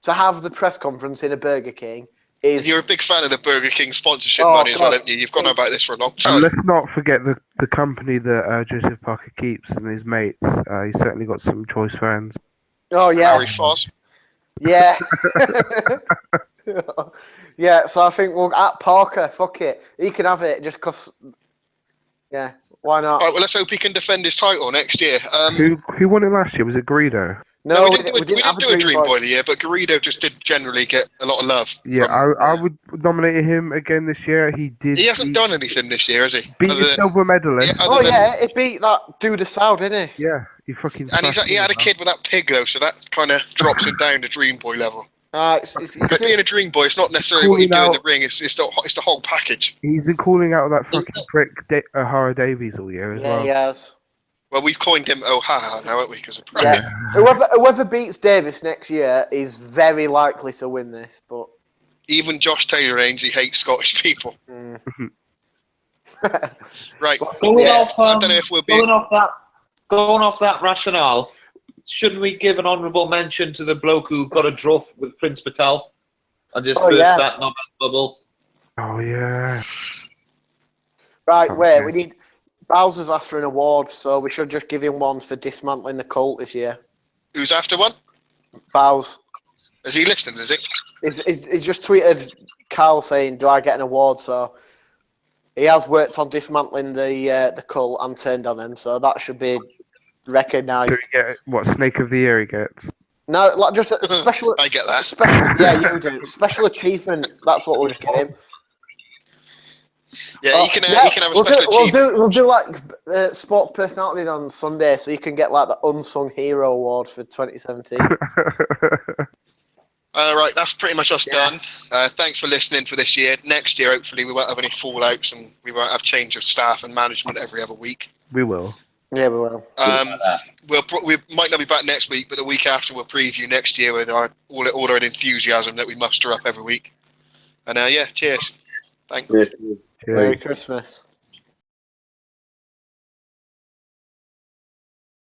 to have the press conference in a Burger King. You're a big fan of the Burger King sponsorship money as well, haven't you? You've gone on about this for a long time. And let's not forget the company that Joseph Parker keeps and his mates. He's certainly got some choice friends. Oh, yeah. Harry Foss. Yeah. Yeah, so I think we'll at Parker, fuck it. He can have it just because. Yeah, why not? All right, well, let's hope he can defend his title next year. Who won it last year? Was it Greedo? No, we didn't have do a Dream Boy of the Year, but Garrido just did generally get a lot of love. Yeah, I would nominate him again this year. He did. He hasn't done anything this year, has he? Beat the silver medalist. Yeah, he beat that dude Assaud, didn't he? Yeah, he fucking. And he had a kid with that pig though, so that kind of drops him down to Dream Boy level. It's But being a Dream Boy, it's not necessarily what you do in the ring. It's the whole package. He's been calling out that fucking prick O'Hara Davies all year as well. Yeah, he has. Well, we've coined him O'Hara now, haven't we? Because of Yeah. Whoever beats Davis next year is very likely to win this. But even Josh Taylor Ainsley hates Scottish people. Right. Going off, I don't know if we'll be. going off that rationale, shouldn't we give an honourable mention to the bloke who got a draw with Prince Patel and just burst that knobhead bubble? Oh yeah. right, Okay. wait, we need. Bowser's after an award, so we should just give him one for dismantling the cult this year. Who's after one? Bowser. Is he listening? Is he? He's just tweeted Carl saying, "Do I get an award?" So he has worked on dismantling the cult and turned on him, so that should be recognised. So he get what Snake of the Year he gets? No, like just a special. I get that. Yeah, you do. Special achievement. That's what we'll just give him. Yeah, he can have a special achievement. We'll do like sports personality on Sunday, so you can get like the unsung hero award for 2017. All right, that's pretty much us Yeah. done. Thanks for listening for this year. Next year, hopefully, we won't have any fallouts and we won't have change of staff and management every other week. We will. Yeah, we will. We might not be back next week, but the week after we'll preview next year with all our enthusiasm that we muster up every week. And yeah, cheers. Thanks. Yeah. Cheers. Merry Christmas.